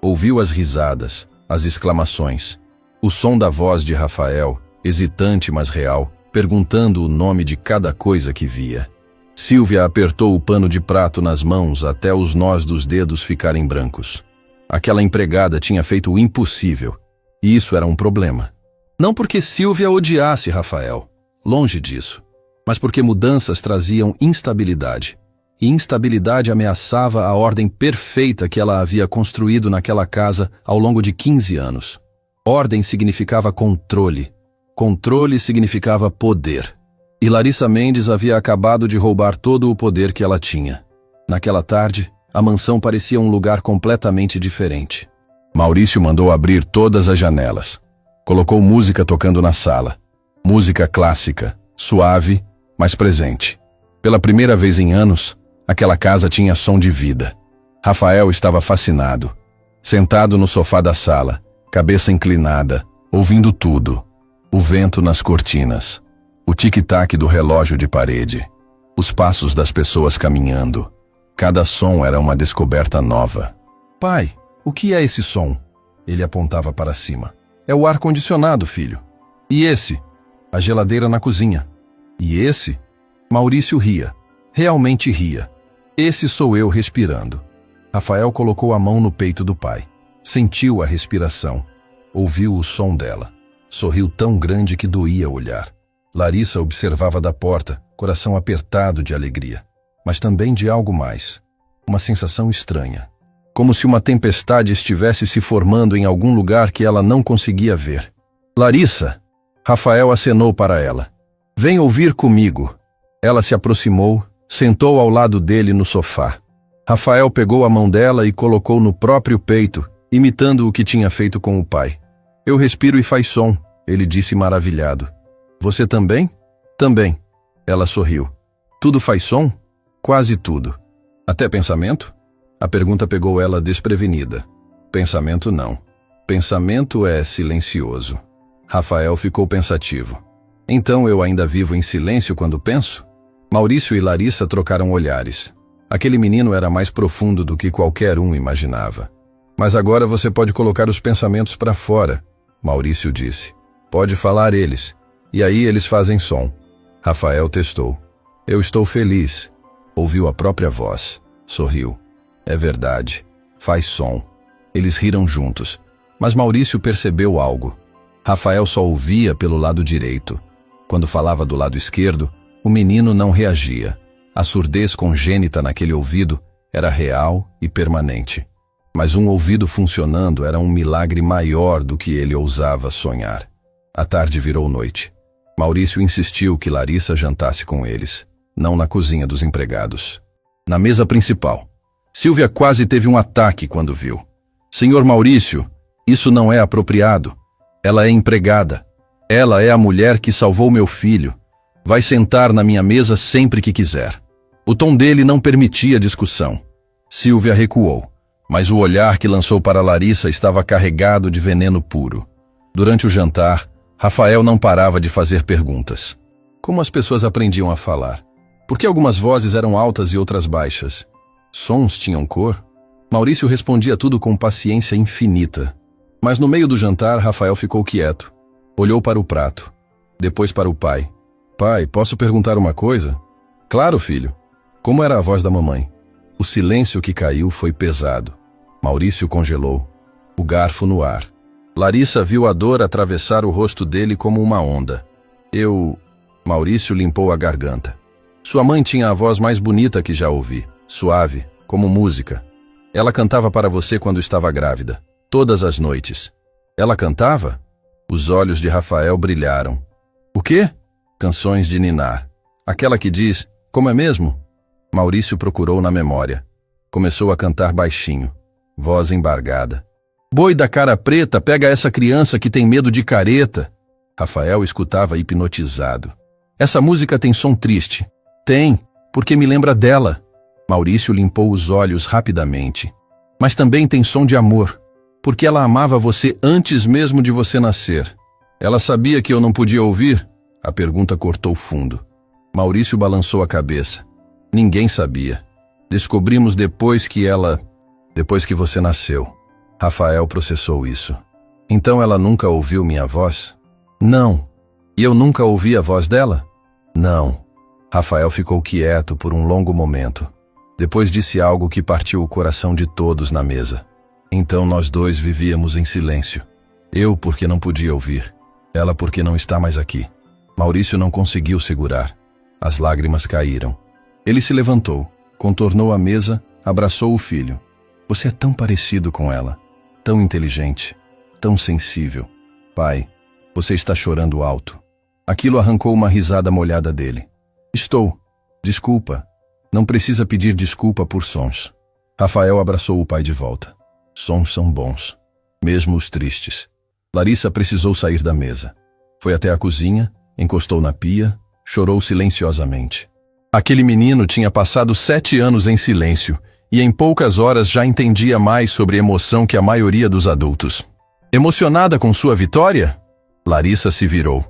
Ouviu as risadas, as exclamações, o som da voz de Rafael, hesitante mas real, perguntando o nome de cada coisa que via. Sílvia apertou o pano de prato nas mãos até os nós dos dedos ficarem brancos. Aquela empregada tinha feito o impossível, e isso era um problema. Não porque Sílvia odiasse Rafael, longe disso, mas porque mudanças traziam instabilidade. E instabilidade ameaçava a ordem perfeita que ela havia construído naquela casa ao longo de 15 anos. Ordem significava controle. Controle significava poder. E Larissa Mendes havia acabado de roubar todo o poder que ela tinha. Naquela tarde, a mansão parecia um lugar completamente diferente. Maurício mandou abrir todas as janelas. Colocou música tocando na sala. Música clássica, suave, mas presente. Pela primeira vez em anos, aquela casa tinha som de vida. Rafael estava fascinado. Sentado no sofá da sala, cabeça inclinada, ouvindo tudo. O vento nas cortinas, o tic-tac do relógio de parede, os passos das pessoas caminhando. Cada som era uma descoberta nova. Pai, o que é esse som? Ele apontava para cima. É o ar-condicionado, filho. E esse? A geladeira na cozinha. E esse? Maurício ria. Realmente ria. Esse sou eu respirando. Rafael colocou a mão no peito do pai. Sentiu a respiração. Ouviu o som dela. Sorriu tão grande que doía olhar. Larissa observava da porta, coração apertado de alegria, mas também de algo mais. Uma sensação estranha. Como se uma tempestade estivesse se formando em algum lugar que ela não conseguia ver. Larissa! Rafael acenou para ela. Vem ouvir comigo. Ela se aproximou, sentou ao lado dele no sofá. Rafael pegou a mão dela e colocou no próprio peito, imitando o que tinha feito com o pai. Eu respiro e faz som, ele disse maravilhado. Você também? Também. Ela sorriu. Tudo faz som? Quase tudo. Até pensamento? A pergunta pegou ela desprevenida. Pensamento não. Pensamento é silencioso. Rafael ficou pensativo. Então eu ainda vivo em silêncio quando penso? Maurício e Larissa trocaram olhares. Aquele menino era mais profundo do que qualquer um imaginava. Mas agora você pode colocar os pensamentos para fora, Maurício disse. Pode falar eles. E aí eles fazem som. Rafael testou. Eu estou feliz. Ouviu a própria voz. Sorriu. É verdade. Faz som. Eles riram juntos. Mas Maurício percebeu algo. Rafael só ouvia pelo lado direito. Quando falava do lado esquerdo, o menino não reagia. A surdez congênita naquele ouvido era real e permanente. Mas um ouvido funcionando era um milagre maior do que ele ousava sonhar. A tarde virou noite. Maurício insistiu que Larissa jantasse com eles, não na cozinha dos empregados. Na mesa principal, Sílvia quase teve um ataque quando viu. Senhor Maurício, isso não é apropriado. Ela é empregada. Ela é a mulher que salvou meu filho. Vai sentar na minha mesa sempre que quiser. O tom dele não permitia discussão. Sílvia recuou, mas o olhar que lançou para Larissa estava carregado de veneno puro. Durante o jantar, Rafael não parava de fazer perguntas. Como as pessoas aprendiam a falar? Por que algumas vozes eram altas e outras baixas? Sons tinham cor? Maurício respondia tudo com paciência infinita. Mas no meio do jantar, Rafael ficou quieto. Olhou para o prato. Depois para o pai. Pai, posso perguntar uma coisa? Claro, filho. Como era a voz da mamãe? O silêncio que caiu foi pesado. Maurício congelou. O garfo no ar. Larissa viu a dor atravessar o rosto dele como uma onda. Maurício limpou a garganta. Sua mãe tinha a voz mais bonita que já ouvi. Suave, como música. Ela cantava para você quando estava grávida. Todas as noites. Ela cantava? Os olhos de Rafael brilharam. O quê? Canções de ninar. Aquela que diz, como é mesmo? Maurício procurou na memória. Começou a cantar baixinho. Voz embargada. Boi da cara preta, pega essa criança que tem medo de careta. Rafael escutava hipnotizado. Essa música tem som triste. Tem, porque me lembra dela. Maurício limpou os olhos rapidamente. Mas também tem som de amor, porque ela amava você antes mesmo de você nascer. Ela sabia que eu não podia ouvir? A pergunta cortou fundo. Maurício balançou a cabeça. Ninguém sabia. Descobrimos depois que você nasceu. Rafael processou isso. Então ela nunca ouviu minha voz? Não. E eu nunca ouvi a voz dela? Não. Rafael ficou quieto por um longo momento. Depois disse algo que partiu o coração de todos na mesa. Então nós dois vivíamos em silêncio. Eu porque não podia ouvir. Ela porque não está mais aqui. Maurício não conseguiu segurar. As lágrimas caíram. Ele se levantou, contornou a mesa, abraçou o filho. Você é tão parecido com ela. Tão inteligente. Tão sensível. Pai, você está chorando alto. Aquilo arrancou uma risada molhada dele. Estou. Desculpa. Não precisa pedir desculpa por sons. Rafael abraçou o pai de volta. Sons são bons. Mesmo os tristes. Larissa precisou sair da mesa. Foi até a cozinha, encostou na pia, chorou silenciosamente. Aquele menino tinha passado 7 anos em silêncio e em poucas horas já entendia mais sobre emoção que a maioria dos adultos. Emocionada com sua vitória? Larissa se virou.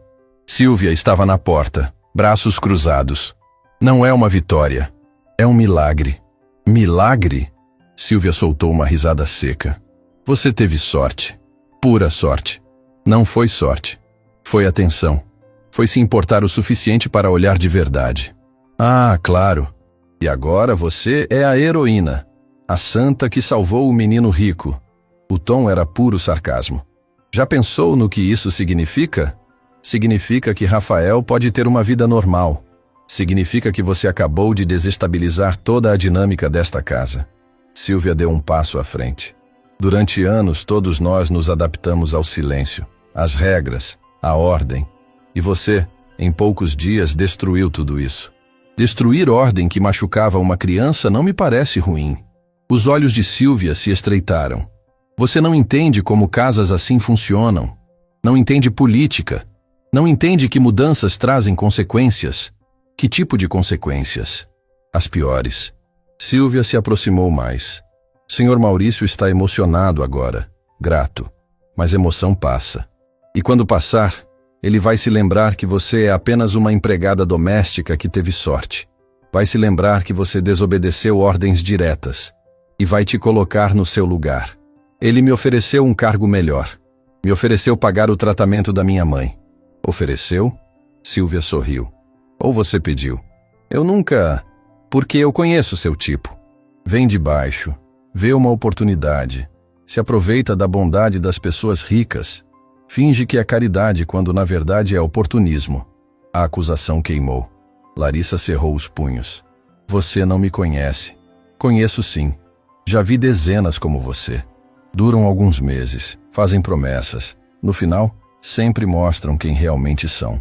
Silvia estava na porta, braços cruzados. Não é uma vitória. É um milagre. Milagre? Silvia soltou uma risada seca. Você teve sorte. Pura sorte. Não foi sorte. Foi atenção. Foi se importar o suficiente para olhar de verdade. Ah, claro. E agora você é a heroína. A santa que salvou o menino rico. O tom era puro sarcasmo. Já pensou no que isso significa? Significa que Rafael pode ter uma vida normal. Significa que você acabou de desestabilizar toda a dinâmica desta casa. Silvia deu um passo à frente. Durante anos, todos nós nos adaptamos ao silêncio, às regras, à ordem. E você, em poucos dias, destruiu tudo isso. Destruir ordem que machucava uma criança não me parece ruim. Os olhos de Silvia se estreitaram. Você não entende como casas assim funcionam. Não entende política. Não entende que mudanças trazem consequências. Que tipo de consequências? As piores. Silvia se aproximou mais. Senhor Maurício está emocionado agora, grato. Mas emoção passa. E quando passar, ele vai se lembrar que você é apenas uma empregada doméstica que teve sorte. Vai se lembrar que você desobedeceu ordens diretas. E vai te colocar no seu lugar. Ele me ofereceu um cargo melhor. Me ofereceu pagar o tratamento da minha mãe. Ofereceu? Silvia sorriu. Ou você pediu? Eu nunca... Porque eu conheço seu tipo. Vem de baixo, vê uma oportunidade, se aproveita da bondade das pessoas ricas, finge que é caridade quando na verdade é oportunismo. A acusação queimou. Larissa cerrou os punhos. Você não me conhece. Conheço sim. Já vi dezenas como você. Duram alguns meses, fazem promessas. No final, sempre mostram quem realmente são.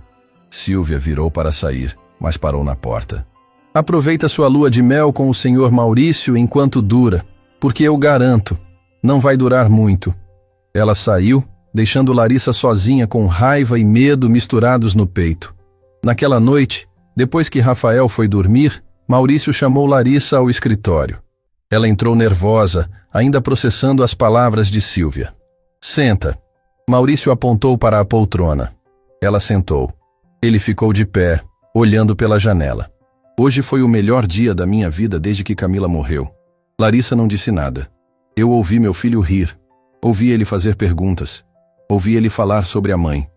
Silvia virou para sair, mas parou na porta. Aproveita sua lua de mel com o senhor Maurício enquanto dura, porque eu garanto, não vai durar muito. Ela saiu, deixando Larissa sozinha com raiva e medo misturados no peito. Naquela noite, depois que Rafael foi dormir, Maurício chamou Larissa ao escritório. Ela entrou nervosa, ainda processando as palavras de Silvia. Senta. Maurício apontou para a poltrona. Ela sentou. Ele ficou de pé, olhando pela janela. Hoje foi o melhor dia da minha vida desde que Camila morreu. Larissa não disse nada. Eu ouvi meu filho rir. Ouvi ele fazer perguntas. Ouvi ele falar sobre a mãe.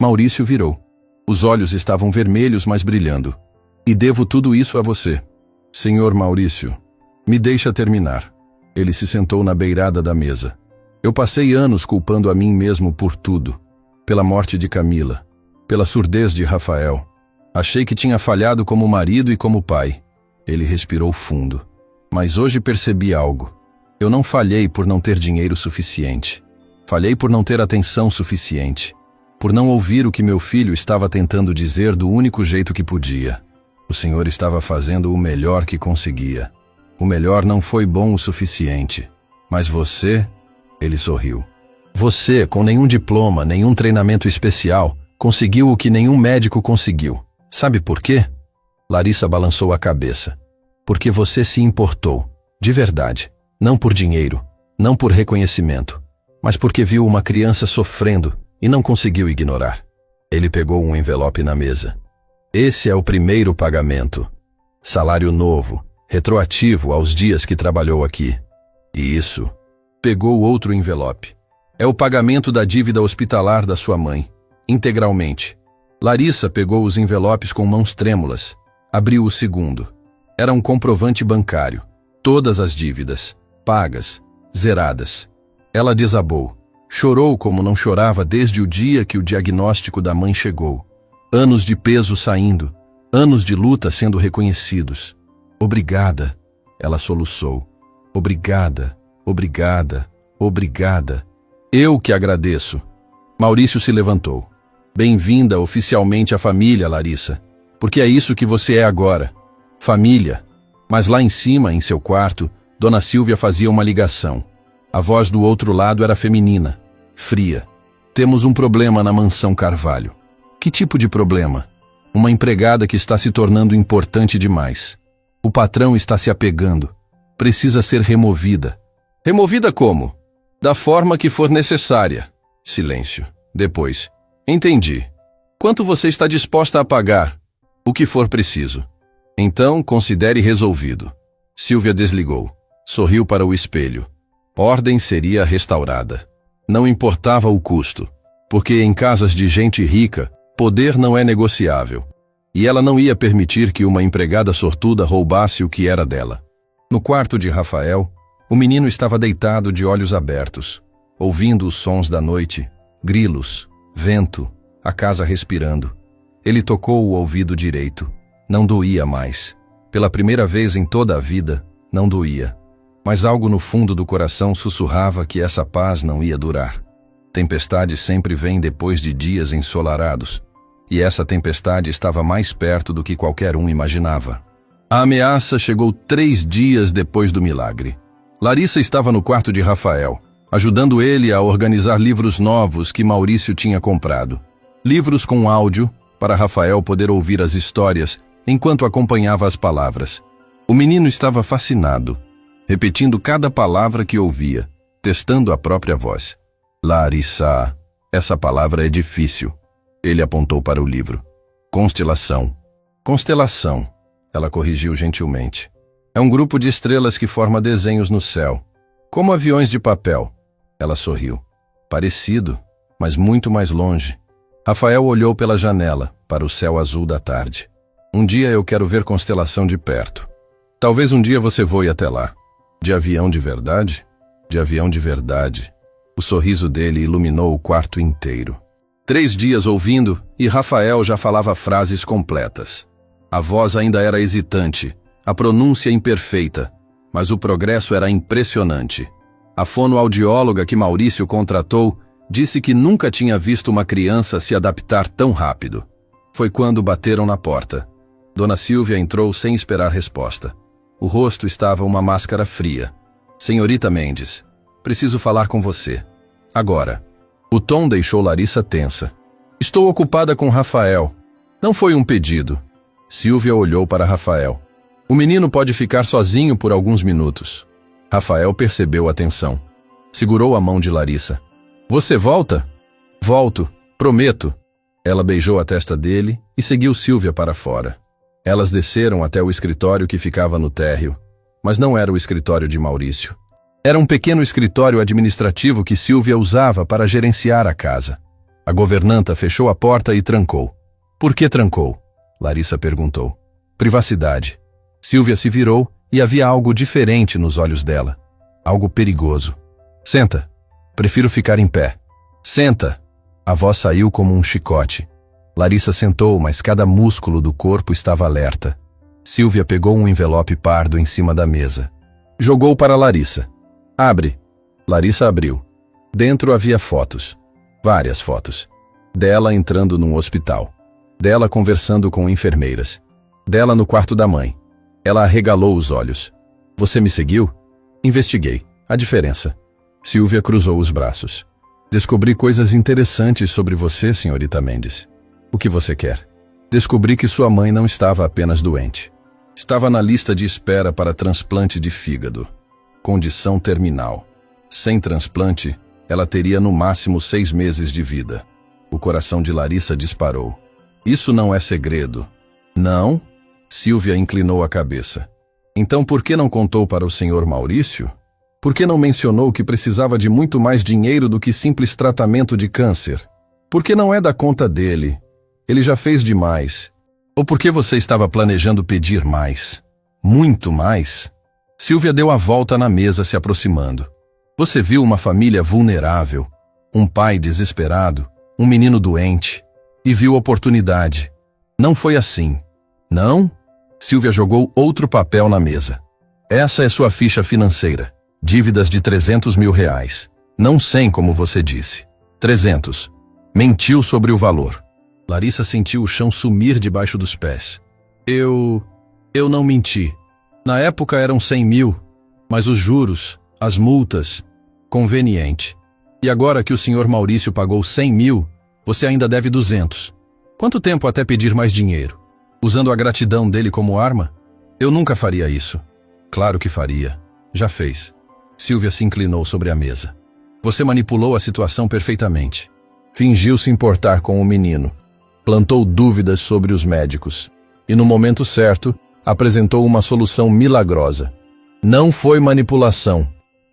Maurício virou. Os olhos estavam vermelhos, mas brilhando. E devo tudo isso a você. Senhor Maurício, me deixa terminar. Ele se sentou na beirada da mesa. Eu passei anos culpando a mim mesmo por tudo. Pela morte de Camila. Pela surdez de Rafael. Achei que tinha falhado como marido e como pai. Ele respirou fundo. Mas hoje percebi algo. Eu não falhei por não ter dinheiro suficiente. Falhei por não ter atenção suficiente. Por não ouvir o que meu filho estava tentando dizer do único jeito que podia. O Senhor estava fazendo o melhor que conseguia. O melhor não foi bom o suficiente. Mas você... Ele sorriu. Você, com nenhum diploma, nenhum treinamento especial, conseguiu o que nenhum médico conseguiu. Sabe por quê? Larissa balançou a cabeça. Porque você se importou. De verdade. Não por dinheiro. Não por reconhecimento. Mas porque viu uma criança sofrendo e não conseguiu ignorar. Ele pegou um envelope na mesa. Esse é o primeiro pagamento. Salário novo, retroativo aos dias que trabalhou aqui. E isso... pegou outro envelope. É o pagamento da dívida hospitalar da sua mãe, integralmente. Larissa pegou os envelopes com mãos trêmulas. Abriu o segundo. Era um comprovante bancário. Todas as dívidas, pagas, zeradas. Ela desabou. Chorou como não chorava desde o dia que o diagnóstico da mãe chegou. Anos de peso saindo, anos de luta sendo reconhecidos. Obrigada, ela soluçou. Obrigada, obrigada, obrigada. Eu que agradeço. Maurício se levantou. Bem-vinda oficialmente à família, Larissa. Porque é isso que você é agora. Família. Mas lá em cima, em seu quarto, Dona Silvia fazia uma ligação. A voz do outro lado era feminina, fria. Temos um problema na mansão Carvalho. Que tipo de problema? Uma empregada que está se tornando importante demais. O patrão está se apegando. Precisa ser removida. Removida como? Da forma que for necessária. Silêncio. Depois. Entendi. Quanto você está disposta a pagar? O que for preciso. Então, considere resolvido. Silvia desligou. Sorriu para o espelho. Ordem seria restaurada. Não importava o custo, porque em casas de gente rica, poder não é negociável. E ela não ia permitir que uma empregada sortuda roubasse o que era dela. No quarto de Rafael, o menino estava deitado de olhos abertos, ouvindo os sons da noite, grilos, vento, a casa respirando. Ele tocou o ouvido direito. Não doía mais. Pela primeira vez em toda a vida, não doía. Mas algo no fundo do coração sussurrava que essa paz não ia durar. Tempestade sempre vem depois de dias ensolarados. E essa tempestade estava mais perto do que qualquer um imaginava. A ameaça chegou 3 dias depois do milagre. Larissa estava no quarto de Rafael, ajudando ele a organizar livros novos que Maurício tinha comprado. Livros com áudio, para Rafael poder ouvir as histórias enquanto acompanhava as palavras. O menino estava fascinado, repetindo cada palavra que ouvia, testando a própria voz. Larissa, essa palavra é difícil. Ele apontou para o livro. Constelação. Constelação, ela corrigiu gentilmente. É um grupo de estrelas que forma desenhos no céu, como aviões de papel. Ela sorriu. Parecido, mas muito mais longe. Rafael olhou pela janela, para o céu azul da tarde. Um dia eu quero ver constelação de perto. Talvez um dia você voe até lá. De avião de verdade? De avião de verdade. O sorriso dele iluminou o quarto inteiro. 3 dias ouvindo, e Rafael já falava frases completas. A voz ainda era hesitante, a pronúncia imperfeita, mas o progresso era impressionante. A fonoaudióloga que Maurício contratou disse que nunca tinha visto uma criança se adaptar tão rápido. Foi quando bateram na porta. Dona Silvia entrou sem esperar resposta. O rosto estava uma máscara fria. Senhorita Mendes, preciso falar com você. Agora. O tom deixou Larissa tensa. Estou ocupada com Rafael. Não foi um pedido. Silvia olhou para Rafael. O menino pode ficar sozinho por alguns minutos. Rafael percebeu a tensão. Segurou a mão de Larissa. Você volta? Volto, prometo. Ela beijou a testa dele e seguiu Silvia para fora. Elas desceram até o escritório que ficava no térreo, mas não era o escritório de Maurício. Era um pequeno escritório administrativo que Silvia usava para gerenciar a casa. A governanta fechou a porta e trancou. Por que trancou? Larissa perguntou. Privacidade. Silvia se virou e havia algo diferente nos olhos dela. Algo perigoso. Senta. Prefiro ficar em pé. Senta. A voz saiu como um chicote. Larissa sentou, mas cada músculo do corpo estava alerta. Silvia pegou um envelope pardo em cima da mesa. Jogou para Larissa. Abre. Larissa abriu. Dentro havia fotos. Várias fotos. Dela entrando num hospital. Dela conversando com enfermeiras. Dela no quarto da mãe. Ela arregalou os olhos. Você me seguiu? Investiguei. A diferença. Silvia cruzou os braços. Descobri coisas interessantes sobre você, senhorita Mendes. O que você quer? Descobri que sua mãe não estava apenas doente. Estava na lista de espera para transplante de fígado. Condição terminal. Sem transplante, ela teria no máximo 6 meses de vida. O coração de Larissa disparou. Isso não é segredo. Não? Silvia inclinou a cabeça. Então por que não contou para o senhor Maurício? Por que não mencionou que precisava de muito mais dinheiro do que simples tratamento de câncer? Porque não é da conta dele. Ele já fez demais. Ou porque você estava planejando pedir mais? Muito mais? Silvia deu a volta na mesa, se aproximando. Você viu uma família vulnerável, um pai desesperado, um menino doente, e viu oportunidade. Não foi assim. Não? Silvia jogou outro papel na mesa. Essa é sua ficha financeira. Dívidas de R$300 mil. Não 100, como você disse. 300. Mentiu sobre o valor. Larissa sentiu o chão sumir debaixo dos pés. Eu não menti. Na época eram 100 mil, mas os juros, as multas... Conveniente. E agora que o senhor Maurício pagou 100 mil, você ainda deve 200. Quanto tempo até pedir mais dinheiro? Usando a gratidão dele como arma? Eu nunca faria isso. Claro que faria. Já fez. Silvia se inclinou sobre a mesa. Você manipulou a situação perfeitamente. Fingiu se importar com o menino. Plantou dúvidas sobre os médicos. E no momento certo, apresentou uma solução milagrosa. Não foi manipulação.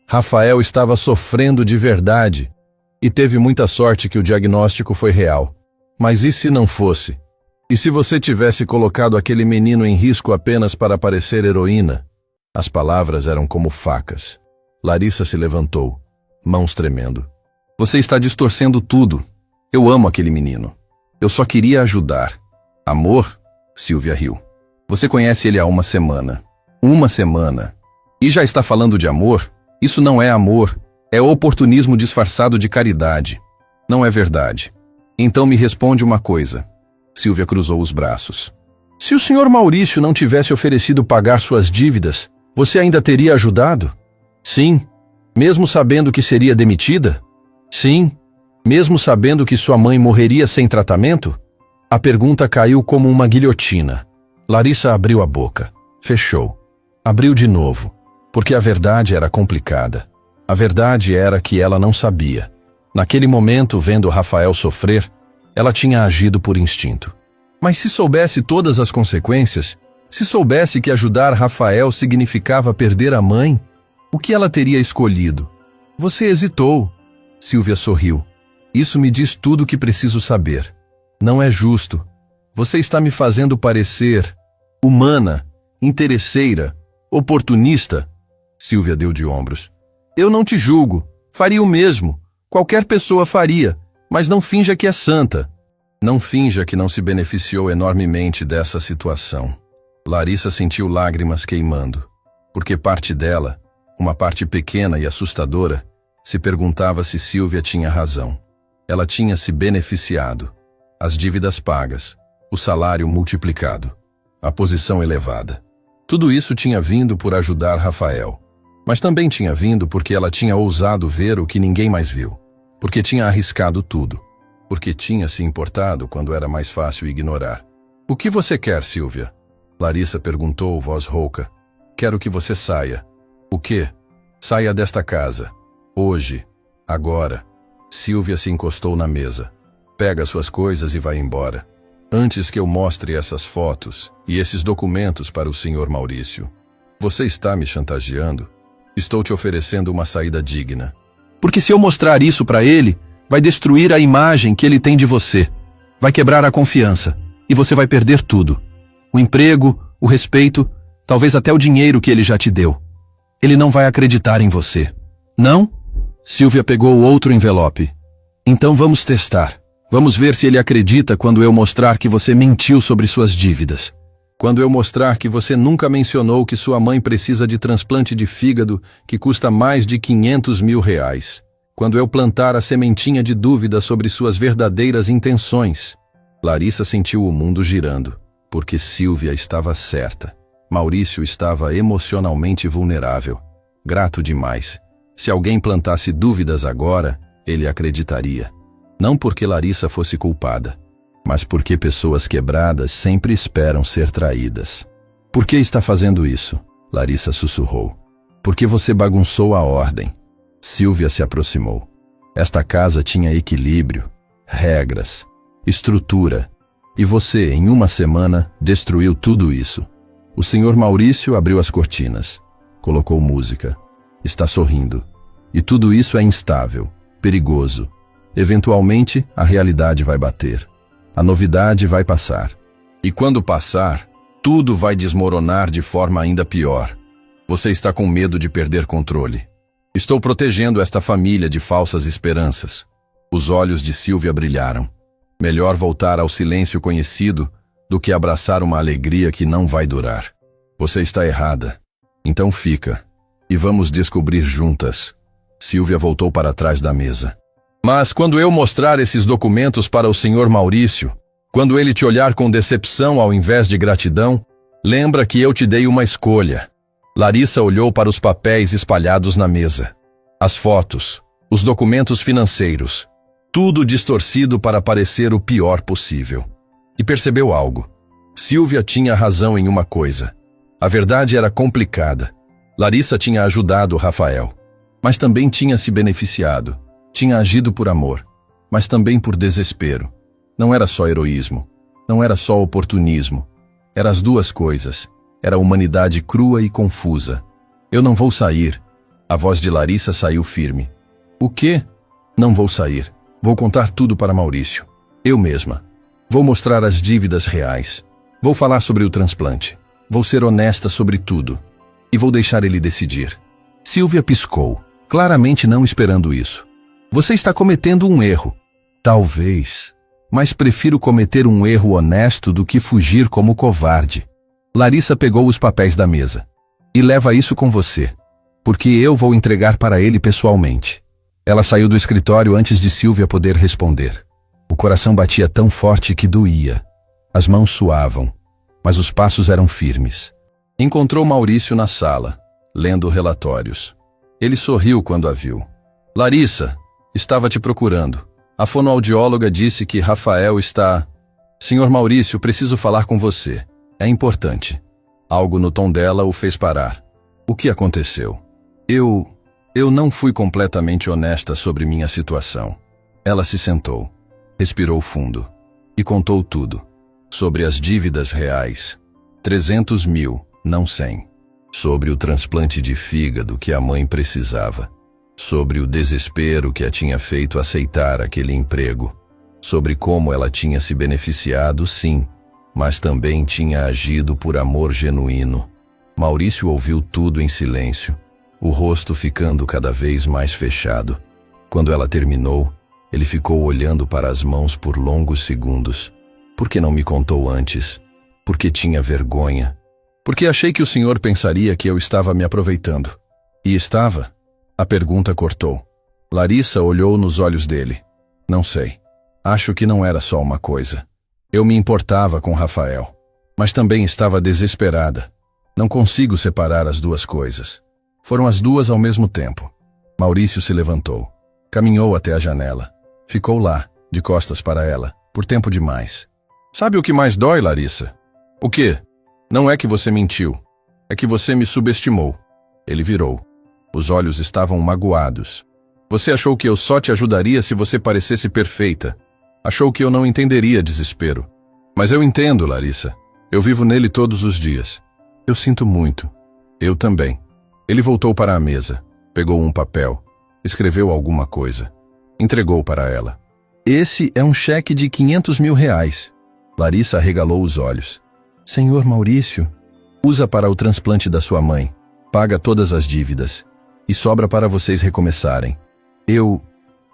Rafael estava sofrendo de verdade. E teve muita sorte que o diagnóstico foi real. Mas e se não fosse? E se você tivesse colocado aquele menino em risco apenas para parecer heroína? As palavras eram como facas. Larissa se levantou, mãos tremendo. Você está distorcendo tudo. Eu amo aquele menino. Eu só queria ajudar. Amor? Silvia riu. Você conhece ele há uma semana. Uma semana. E já está falando de amor? Isso não é amor. É oportunismo disfarçado de caridade. Não é verdade. Então me responde uma coisa. Silvia cruzou os braços. Se o senhor Maurício não tivesse oferecido pagar suas dívidas, você ainda teria ajudado? Sim. Mesmo sabendo que seria demitida? Sim. Mesmo sabendo que sua mãe morreria sem tratamento? A pergunta caiu como uma guilhotina. Larissa abriu a boca. Fechou. Abriu de novo. Porque a verdade era complicada. A verdade era que ela não sabia. Naquele momento, vendo Rafael sofrer, ela tinha agido por instinto. Mas se soubesse todas as consequências, se soubesse que ajudar Rafael significava perder a mãe, o que ela teria escolhido? Você hesitou. Silvia sorriu. Isso me diz tudo o que preciso saber. Não é justo. Você está me fazendo parecer humana, interesseira, oportunista. Silvia deu de ombros. Eu não te julgo. Faria o mesmo. Qualquer pessoa faria. Mas não finja que é santa. Não finja que não se beneficiou enormemente dessa situação. Larissa sentiu lágrimas queimando. Porque parte dela, uma parte pequena e assustadora, se perguntava se Silvia tinha razão. Ela tinha se beneficiado. As dívidas pagas, o salário multiplicado, a posição elevada. Tudo isso tinha vindo por ajudar Rafael. Mas também tinha vindo porque ela tinha ousado ver o que ninguém mais viu. Porque tinha arriscado tudo. Porque tinha se importado quando era mais fácil ignorar. O que você quer, Silvia? Larissa perguntou, voz rouca. Quero que você saia. O quê? Saia desta casa. Hoje. Agora. Silvia se encostou na mesa. Pega suas coisas e vai embora. Antes que eu mostre essas fotos e esses documentos para o senhor Maurício. Você está me chantageando? Estou te oferecendo uma saída digna. Porque se eu mostrar isso para ele, vai destruir a imagem que ele tem de você. Vai quebrar a confiança. E você vai perder tudo. O emprego, o respeito, talvez até o dinheiro que ele já te deu. Ele não vai acreditar em você. Não? Silvia pegou outro envelope. Então vamos testar. Vamos ver se ele acredita quando eu mostrar que você mentiu sobre suas dívidas. Quando eu mostrar que você nunca mencionou que sua mãe precisa de transplante de fígado que custa mais de R$500 mil. Quando eu plantar a sementinha de dúvida sobre suas verdadeiras intenções. Larissa sentiu o mundo girando, porque Silvia estava certa. Maurício estava emocionalmente vulnerável. Grato demais. Se alguém plantasse dúvidas agora, ele acreditaria. Não porque Larissa fosse culpada, mas porque pessoas quebradas sempre esperam ser traídas. Por que está fazendo isso? Larissa sussurrou. Porque você bagunçou a ordem. Silvia se aproximou. Esta casa tinha equilíbrio, regras, estrutura. E você, em uma semana, destruiu tudo isso. O senhor Maurício abriu as cortinas, colocou música. está sorrindo. E tudo isso é instável, perigoso. Eventualmente, a realidade vai bater. A novidade vai passar. E quando passar, tudo vai desmoronar de forma ainda pior. Você está com medo de perder controle. Estou protegendo esta família de falsas esperanças. Os olhos de Sylvia brilharam. Melhor voltar ao silêncio conhecido do que abraçar uma alegria que não vai durar. Você está errada. Então fica. E vamos descobrir juntas. Sylvia voltou para trás da mesa. Mas quando eu mostrar esses documentos para o Sr. Maurício, quando ele te olhar com decepção ao invés de gratidão, lembra que eu te dei uma escolha. Larissa olhou para os papéis espalhados na mesa. As fotos, os documentos financeiros, tudo distorcido para parecer o pior possível. E percebeu algo. Sylvia tinha razão em uma coisa. A verdade era complicada. Larissa tinha ajudado Rafael, mas também tinha se beneficiado. Tinha agido por amor, mas também por desespero. Não era só heroísmo, não era só oportunismo. Eram as duas coisas. Era a humanidade crua e confusa. Eu não vou sair. A voz de Larissa saiu firme. O quê? Não vou sair. Vou contar tudo para Maurício. Eu mesma. Vou mostrar as dívidas reais. Vou falar sobre o transplante. Vou ser honesta sobre tudo. E vou deixar ele decidir. Sylvia piscou, claramente não esperando isso. Você está cometendo um erro. Talvez. Mas prefiro cometer um erro honesto do que fugir como covarde. Larissa pegou os papéis da mesa. E leva isso com você, porque eu vou entregar para ele pessoalmente. Ela saiu do escritório antes de Sylvia poder responder. O coração batia tão forte que doía. As mãos suavam, mas os passos eram firmes. Encontrou Maurício na sala, lendo relatórios. Ele sorriu quando a viu. Larissa, estava te procurando. A fonoaudióloga disse que Rafael está... Senhor Maurício, preciso falar com você. É importante. Algo no tom dela o fez parar. O que aconteceu? Eu não fui completamente honesta sobre minha situação. Ela se sentou, respirou fundo e contou tudo. Sobre as dívidas reais. 300 mil, não 100. Sobre o transplante de fígado que a mãe precisava. Sobre o desespero que a tinha feito aceitar aquele emprego. Sobre como ela tinha se beneficiado, sim, mas também tinha agido por amor genuíno. Maurício ouviu tudo em silêncio, o rosto ficando cada vez mais fechado. Quando ela terminou, ele ficou olhando para as mãos por longos segundos. Por que não me contou antes? Porque tinha vergonha. Porque achei que o senhor pensaria que eu estava me aproveitando. E estava? A pergunta cortou. Larissa olhou nos olhos dele. Não sei. Acho que não era só uma coisa. Eu me importava com Rafael, mas também estava desesperada. Não consigo separar as duas coisas. Foram as duas ao mesmo tempo. Maurício se levantou. Caminhou até a janela. Ficou lá, de costas para ela, por tempo demais. Sabe o que mais dói, Larissa? O quê? Não é que você mentiu. É que você me subestimou. Ele virou. Os olhos estavam magoados. Você achou que eu só te ajudaria se você parecesse perfeita. Achou que eu não entenderia desespero. Mas eu entendo, Larissa. Eu vivo nele todos os dias. Eu sinto muito. Eu também. Ele voltou para a mesa, pegou um papel, escreveu alguma coisa. Entregou para ela. Esse é um cheque de 500 mil reais. Larissa arregalou os olhos. Senhor Maurício, usa para o transplante da sua mãe. Paga todas as dívidas. E sobra para vocês recomeçarem. Eu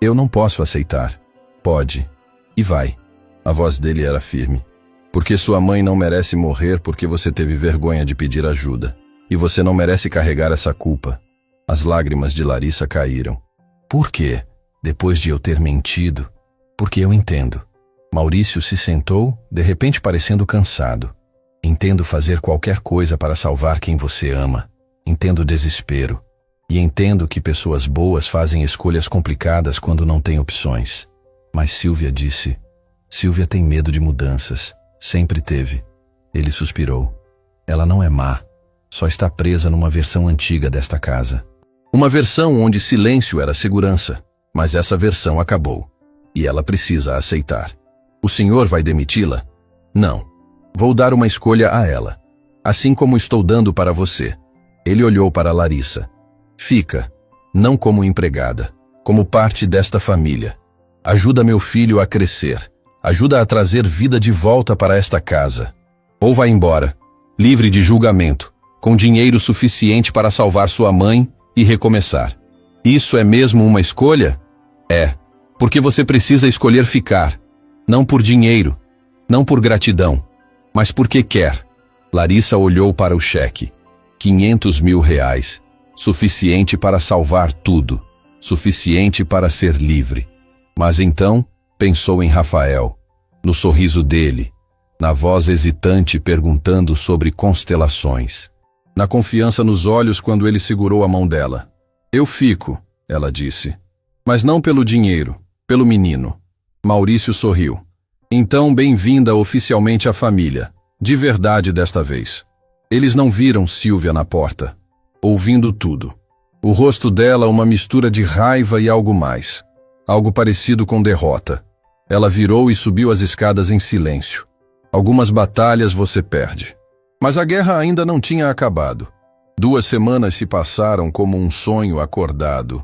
não posso aceitar. Pode. E vai. A voz dele era firme. Porque sua mãe não merece morrer porque você teve vergonha de pedir ajuda. E você não merece carregar essa culpa. As lágrimas de Larissa caíram. Por quê? Depois de eu ter mentido? Porque eu entendo. Maurício se sentou, de repente parecendo cansado. Entendo fazer qualquer coisa para salvar quem você ama. Entendo o desespero. E entendo que pessoas boas fazem escolhas complicadas quando não têm opções. Mas Sylvia disse... Sylvia tem medo de mudanças. Sempre teve. Ele suspirou. Ela não é má. Só está presa numa versão antiga desta casa. Uma versão onde silêncio era segurança. Mas essa versão acabou. E ela precisa aceitar. O senhor vai demiti-la? Não. Vou dar uma escolha a ela. Assim como estou dando para você. Ele olhou para Larissa. Fica, não como empregada, como parte desta família. Ajuda meu filho a crescer. Ajuda a trazer vida de volta para esta casa. Ou vai embora, livre de julgamento, com dinheiro suficiente para salvar sua mãe e recomeçar. Isso é mesmo uma escolha? É, porque você precisa escolher ficar. Não por dinheiro, não por gratidão, mas porque quer. Larissa olhou para o cheque. 500 mil reais. Suficiente para salvar tudo. Suficiente para ser livre. Mas então, pensou em Rafael, no sorriso dele, na voz hesitante perguntando sobre constelações, na confiança nos olhos quando ele segurou a mão dela. Eu fico, ela disse, mas não pelo dinheiro, pelo menino. Maurício sorriu. Então, bem-vinda oficialmente à família, de verdade desta vez. Eles não viram Silvia na porta, ouvindo tudo. O rosto dela uma mistura de raiva e algo mais. Algo parecido com derrota. Ela virou e subiu as escadas em silêncio. Algumas batalhas você perde. Mas a guerra ainda não tinha acabado. 2 semanas se passaram como um sonho acordado.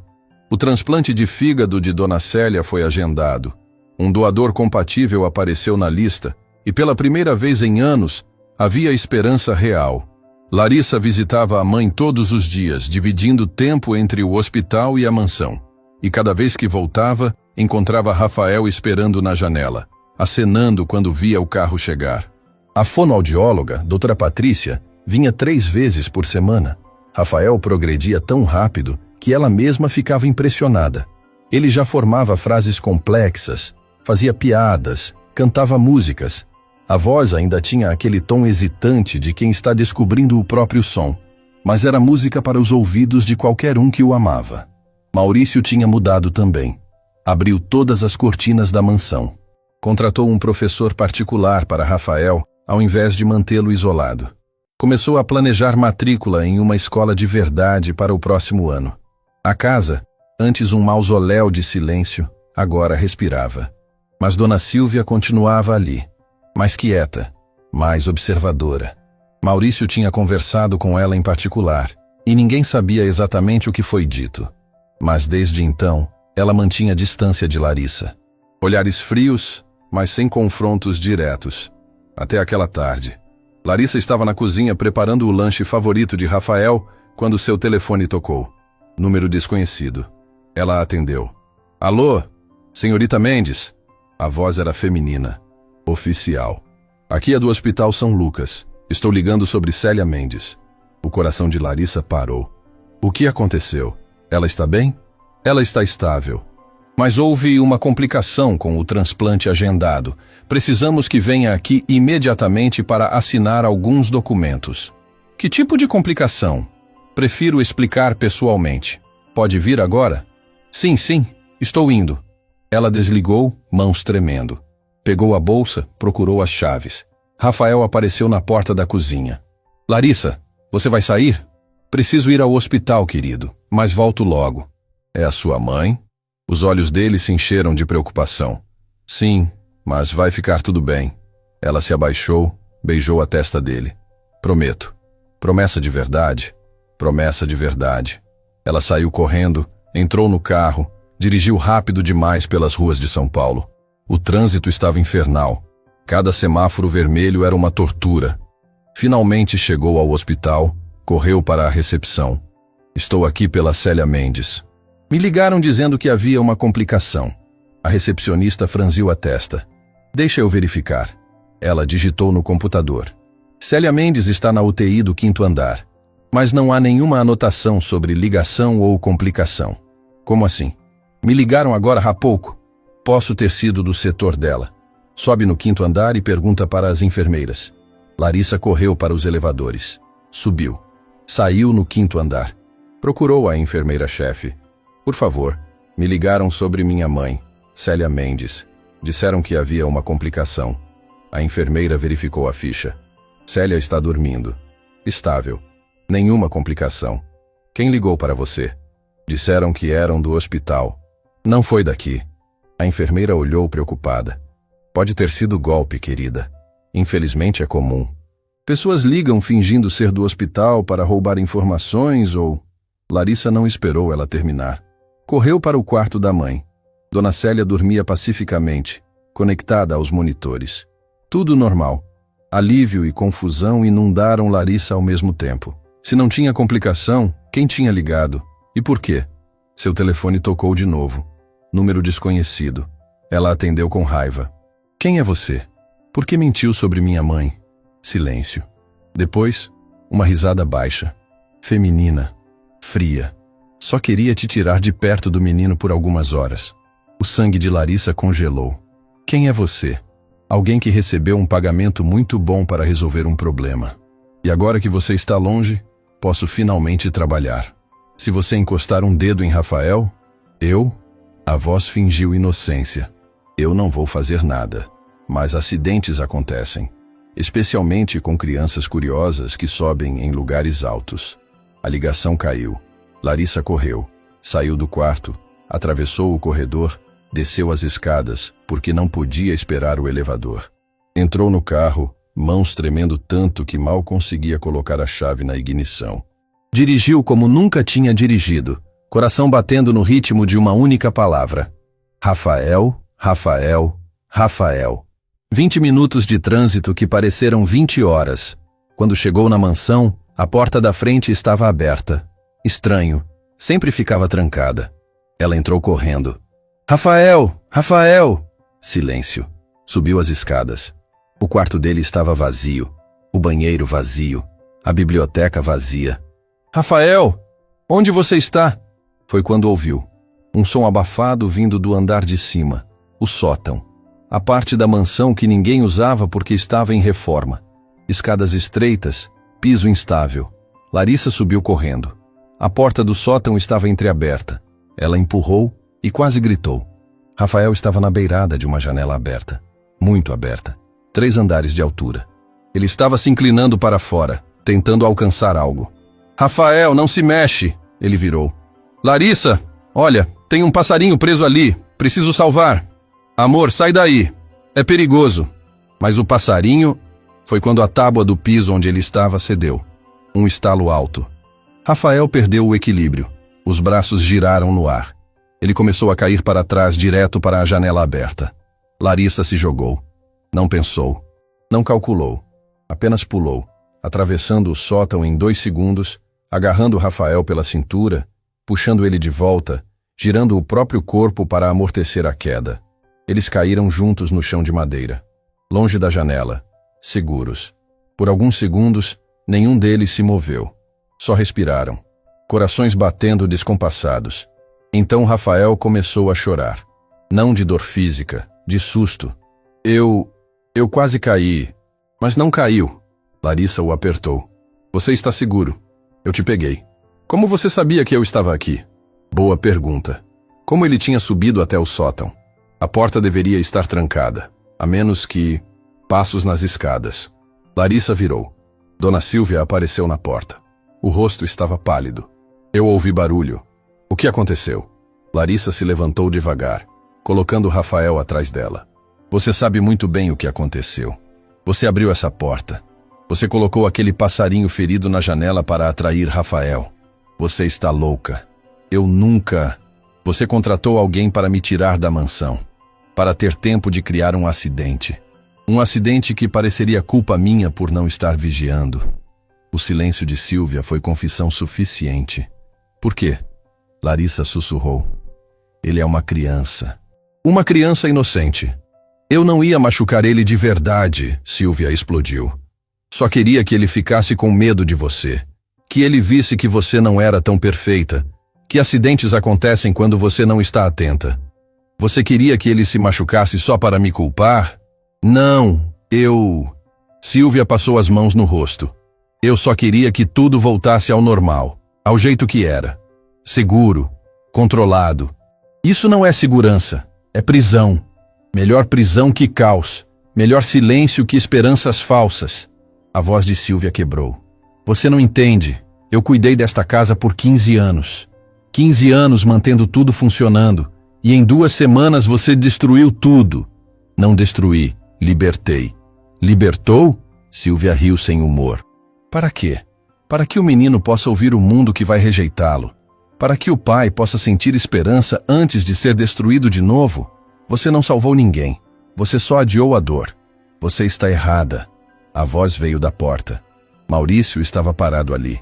O transplante de fígado de Dona Célia foi agendado. Um doador compatível apareceu na lista e pela primeira vez em anos havia esperança real. Larissa visitava a mãe todos os dias, dividindo tempo entre o hospital e a mansão. E cada vez que voltava, encontrava Rafael esperando na janela, acenando quando via o carro chegar. A fonoaudióloga, doutora Patrícia, vinha 3 vezes por semana. Rafael progredia tão rápido que ela mesma ficava impressionada. Ele já formava frases complexas, fazia piadas, cantava músicas. A voz ainda tinha aquele tom hesitante de quem está descobrindo o próprio som, mas era música para os ouvidos de qualquer um que o amava. Maurício tinha mudado também. Abriu todas as cortinas da mansão. Contratou um professor particular para Rafael, ao invés de mantê-lo isolado. Começou a planejar matrícula em uma escola de verdade para o próximo ano. A casa, antes um mausoléu de silêncio, agora respirava. Mas Dona Silvia continuava ali, mais quieta, mais observadora. Maurício tinha conversado com ela em particular, e ninguém sabia exatamente o que foi dito. Mas desde então, ela mantinha distância de Larissa. Olhares frios, mas sem confrontos diretos. Até aquela tarde. Larissa estava na cozinha preparando o lanche favorito de Rafael quando seu telefone tocou. Número desconhecido. Ela atendeu. Alô? Senhorita Mendes? A voz era feminina. Oficial. Aqui é do Hospital São Lucas. Estou ligando sobre Célia Mendes. O coração de Larissa parou. O que aconteceu? Ela está bem? Ela está estável. Mas houve uma complicação com o transplante agendado. Precisamos que venha aqui imediatamente para assinar alguns documentos. Que tipo de complicação? Prefiro explicar pessoalmente. Pode vir agora? Sim, estou indo. Ela desligou, mãos tremendo. Pegou a bolsa, procurou as chaves. Rafael apareceu na porta da cozinha. Larissa, você vai sair? Preciso ir ao hospital, querido, mas volto logo. É a sua mãe? Os olhos dele se encheram de preocupação. Sim, mas vai ficar tudo bem. Ela se abaixou, beijou a testa dele. Prometo. Promessa de verdade? Promessa de verdade. Ela saiu correndo, entrou no carro, dirigiu rápido demais pelas ruas de São Paulo. O trânsito estava infernal. Cada semáforo vermelho era uma tortura. Finalmente chegou ao hospital, correu para a recepção. Estou aqui pela Célia Mendes. Me ligaram dizendo que havia uma complicação. A recepcionista franziu a testa. Deixa eu verificar. Ela digitou no computador. Célia Mendes está na UTI do 5º andar. Mas não há nenhuma anotação sobre ligação ou complicação. Como assim? Me ligaram agora há pouco. Posso ter sido do setor dela. Sobe no 5º andar e pergunta para as enfermeiras. Larissa correu para os elevadores. Subiu. Saiu no 5º andar. Procurou a enfermeira-chefe. Por favor, me ligaram sobre minha mãe, Célia Mendes. Disseram que havia uma complicação. A enfermeira verificou a ficha. Célia está dormindo. Estável. Nenhuma complicação. Quem ligou para você? Disseram que eram do hospital. Não foi daqui. A enfermeira olhou preocupada. Pode ter sido golpe, querida. Infelizmente é comum. Pessoas ligam fingindo ser do hospital para roubar informações ou... Larissa não esperou ela terminar. Correu para o quarto da mãe. Dona Célia dormia pacificamente, conectada aos monitores. Tudo normal. Alívio e confusão inundaram Larissa ao mesmo tempo. Se não tinha complicação, quem tinha ligado? E por quê? Seu telefone tocou de novo. Número desconhecido. Ela atendeu com raiva. Quem é você? Por que mentiu sobre minha mãe? Silêncio. Depois, uma risada baixa. Feminina. Fria. Só queria te tirar de perto do menino por algumas horas. O sangue de Larissa congelou. Quem é você? Alguém que recebeu um pagamento muito bom para resolver um problema. E agora que você está longe, posso finalmente trabalhar. Se você encostar um dedo em Rafael, a voz fingiu inocência. Eu não vou fazer nada. Mas acidentes acontecem. Especialmente com crianças curiosas que sobem em lugares altos. A ligação caiu. Larissa correu. Saiu do quarto. Atravessou o corredor. Desceu as escadas, porque não podia esperar o elevador. Entrou no carro, mãos tremendo tanto que mal conseguia colocar a chave na ignição. Dirigiu como nunca tinha dirigido, coração batendo no ritmo de uma única palavra. Rafael, Rafael, Rafael. 20 minutos de trânsito que pareceram 20 horas. Quando chegou na mansão, a porta da frente estava aberta. Estranho, sempre ficava trancada. Ela entrou correndo. Rafael! Rafael! Silêncio. Subiu as escadas. O quarto dele estava vazio. O banheiro vazio. A biblioteca vazia. Rafael! Onde você está? Foi quando ouviu. Um som abafado vindo do andar de cima. O sótão. A parte da mansão que ninguém usava porque estava em reforma. Escadas estreitas, piso instável. Larissa subiu correndo. A porta do sótão estava entreaberta. Ela empurrou e quase gritou. Rafael estava na beirada de uma janela aberta. Muito aberta. 3 andares de altura. Ele estava se inclinando para fora, tentando alcançar algo. Rafael, não se mexe! Ele virou. Larissa, olha, tem um passarinho preso ali. Preciso salvar. Amor, sai daí. É perigoso. Mas o passarinho... Foi quando a tábua do piso onde ele estava cedeu. Um estalo alto. Rafael perdeu o equilíbrio. Os braços giraram no ar. Ele começou a cair para trás direto para a janela aberta. Larissa se jogou. Não pensou. Não calculou. Apenas pulou, atravessando o sótão em 2 segundos, agarrando Rafael pela cintura, puxando ele de volta, girando o próprio corpo para amortecer a queda. Eles caíram juntos no chão de madeira. Longe da janela. Seguros. Por alguns segundos, nenhum deles se moveu. Só respiraram. Corações batendo descompassados. Então Rafael começou a chorar. Não de dor física, de susto. Eu quase caí, mas não caiu. Larissa o apertou. Você está seguro. Eu te peguei. Como você sabia que eu estava aqui? Boa pergunta. Como ele tinha subido até o sótão? A porta deveria estar trancada, a menos que... Passos nas escadas. Larissa virou. Dona Silvia apareceu na porta. O rosto estava pálido. Eu ouvi barulho. O que aconteceu? Larissa se levantou devagar, colocando Rafael atrás dela. Você sabe muito bem o que aconteceu. Você abriu essa porta. Você colocou aquele passarinho ferido na janela para atrair Rafael. Você está louca. Eu nunca... Você contratou alguém para me tirar da mansão, para ter tempo de criar um acidente. Um acidente que pareceria culpa minha por não estar vigiando. O silêncio de Silvia foi confissão suficiente. Por quê? Larissa sussurrou. Ele é uma criança. Uma criança inocente. Eu não ia machucar ele de verdade, Silvia explodiu. Só queria que ele ficasse com medo de você. Que ele visse que você não era tão perfeita. Que acidentes acontecem quando você não está atenta. Você queria que ele se machucasse só para me culpar? Não, Silvia passou as mãos no rosto. Eu só queria que tudo voltasse ao normal, ao jeito que era. Seguro, controlado. Isso não é segurança, é prisão. Melhor prisão que caos. Melhor silêncio que esperanças falsas. A voz de Silvia quebrou. Você não entende. Eu cuidei desta casa por 15 anos. 15 anos mantendo tudo funcionando. E em 2 semanas você destruiu tudo. Não destruí. Libertei. Libertou? Silvia riu sem humor. Para quê? Para que o menino possa ouvir o mundo que vai rejeitá-lo. Para que o pai possa sentir esperança antes de ser destruído de novo, você não salvou ninguém. Você só adiou a dor. Você está errada. A voz veio da porta. Maurício estava parado ali.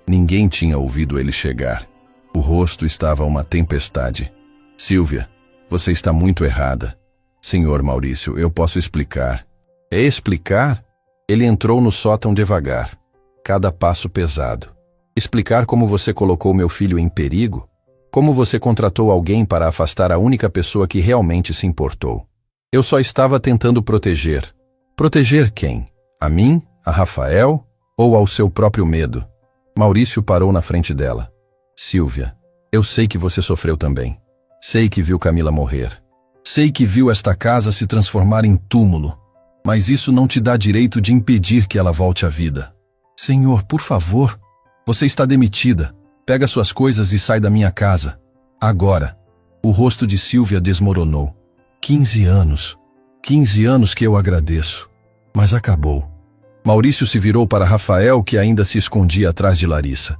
Ninguém tinha ouvido ele chegar. O rosto estava uma tempestade. Silvia, você está muito errada. Senhor Maurício, eu posso explicar. É explicar? Ele entrou no sótão devagar. Cada passo pesado. Explicar como você colocou meu filho em perigo? Como você contratou alguém para afastar a única pessoa que realmente se importou? Eu só estava tentando proteger. Proteger quem? A mim? A Rafael? Ou ao seu próprio medo? Maurício parou na frente dela. Silvia, eu sei que você sofreu também. Sei que viu Camila morrer. Sei que viu esta casa se transformar em túmulo. Mas isso não te dá direito de impedir que ela volte à vida. Senhor, por favor, você está demitida. Pega suas coisas e sai da minha casa. Agora. O rosto de Silvia desmoronou. 15 anos. 15 anos que eu agradeço. Mas acabou. Maurício se virou para Rafael, que ainda se escondia atrás de Larissa.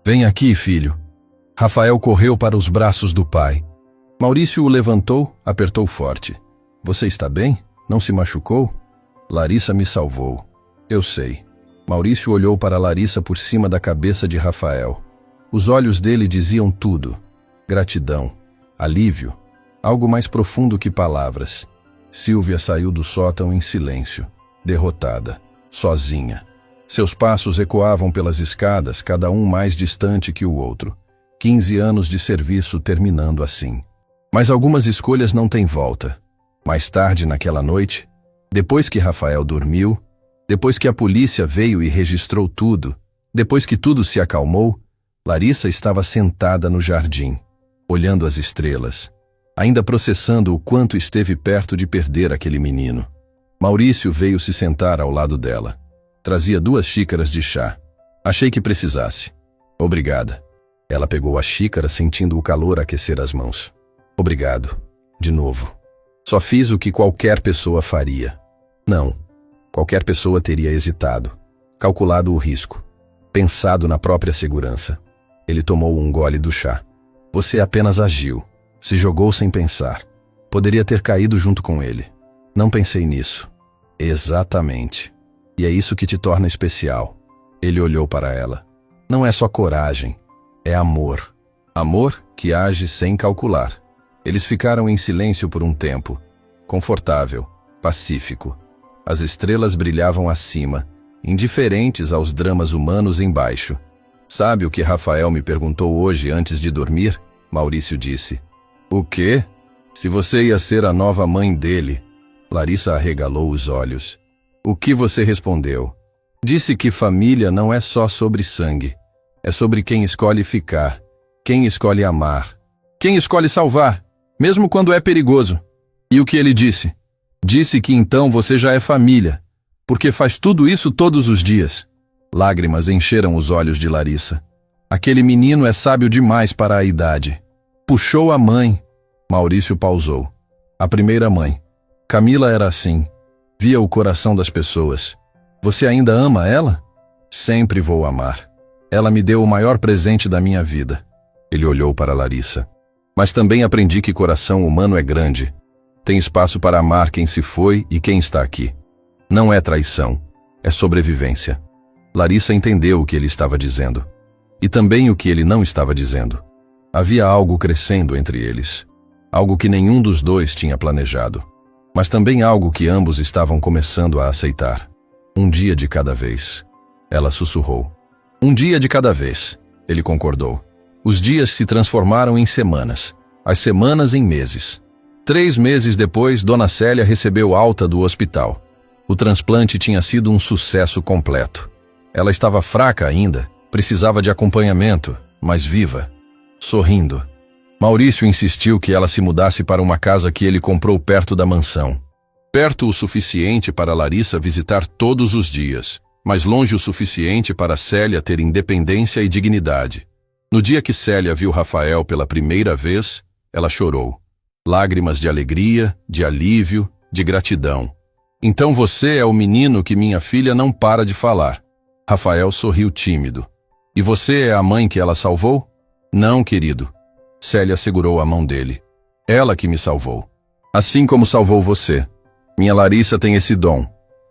Vem aqui, filho. Rafael correu para os braços do pai. Maurício o levantou, apertou forte. Você está bem? Não se machucou? Larissa me salvou. Eu sei. Maurício olhou para Larissa por cima da cabeça de Rafael. Os olhos dele diziam tudo. Gratidão, alívio, algo mais profundo que palavras. Silvia saiu do sótão em silêncio, derrotada, sozinha. Seus passos ecoavam pelas escadas, cada um mais distante que o outro. 15 anos de serviço terminando assim. Mas algumas escolhas não têm volta. Mais tarde naquela noite, depois que Rafael dormiu, depois que a polícia veio e registrou tudo, depois que tudo se acalmou, Larissa estava sentada no jardim, olhando as estrelas, ainda processando o quanto esteve perto de perder aquele menino. Maurício veio se sentar ao lado dela. Trazia 2 xícaras de chá. Achei que precisasse. Obrigada. Ela pegou a xícara sentindo o calor aquecer as mãos. Obrigado. De novo. Só fiz o que qualquer pessoa faria. Não. Qualquer pessoa teria hesitado, calculado o risco, pensado na própria segurança. Ele tomou um gole do chá. Você apenas agiu, se jogou sem pensar. Poderia ter caído junto com ele. Não pensei nisso. Exatamente. E é isso que te torna especial. Ele olhou para ela. Não é só coragem, é amor. Amor que age sem calcular. Eles ficaram em silêncio por um tempo, confortável, pacífico. As estrelas brilhavam acima, indiferentes aos dramas humanos embaixo. Sabe o que Rafael me perguntou hoje antes de dormir? Maurício disse. O quê? Se você ia ser a nova mãe dele. Larissa arregalou os olhos. O que você respondeu? Disse que família não é só sobre sangue. É sobre quem escolhe ficar, quem escolhe amar, quem escolhe salvar, mesmo quando é perigoso. E o que ele disse? Disse que então você já é família, porque faz tudo isso todos os dias. Lágrimas encheram os olhos de Larissa. Aquele menino é sábio demais para a idade. Puxou a mãe. Maurício pausou. A primeira mãe. Camila era assim. Via o coração das pessoas. Você ainda ama ela? Sempre vou amar. Ela me deu o maior presente da minha vida. Ele olhou para Larissa. Mas também aprendi que coração humano é grande. Tem espaço para amar quem se foi e quem está aqui. Não é traição, é sobrevivência. Larissa entendeu o que ele estava dizendo. E também o que ele não estava dizendo. Havia algo crescendo entre eles. Algo que nenhum dos dois tinha planejado. Mas também algo que ambos estavam começando a aceitar. Um dia de cada vez. Ela sussurrou. Um dia de cada vez, ele concordou. Os dias se transformaram em semanas. As semanas em meses. 3 meses depois, Dona Célia recebeu alta do hospital. O transplante tinha sido um sucesso completo. Ela estava fraca ainda, precisava de acompanhamento, mas viva, sorrindo. Maurício insistiu que ela se mudasse para uma casa que ele comprou perto da mansão. Perto o suficiente para Larissa visitar todos os dias, mas longe o suficiente para Célia ter independência e dignidade. No dia que Célia viu Rafael pela primeira vez, ela chorou. Lágrimas de alegria, de alívio, de gratidão. Então você é o menino que minha filha não para de falar. Rafael sorriu tímido. E você é a mãe que ela salvou? Não, querido. Célia segurou a mão dele. Ela que me salvou. Assim como salvou você. Minha Larissa tem esse dom.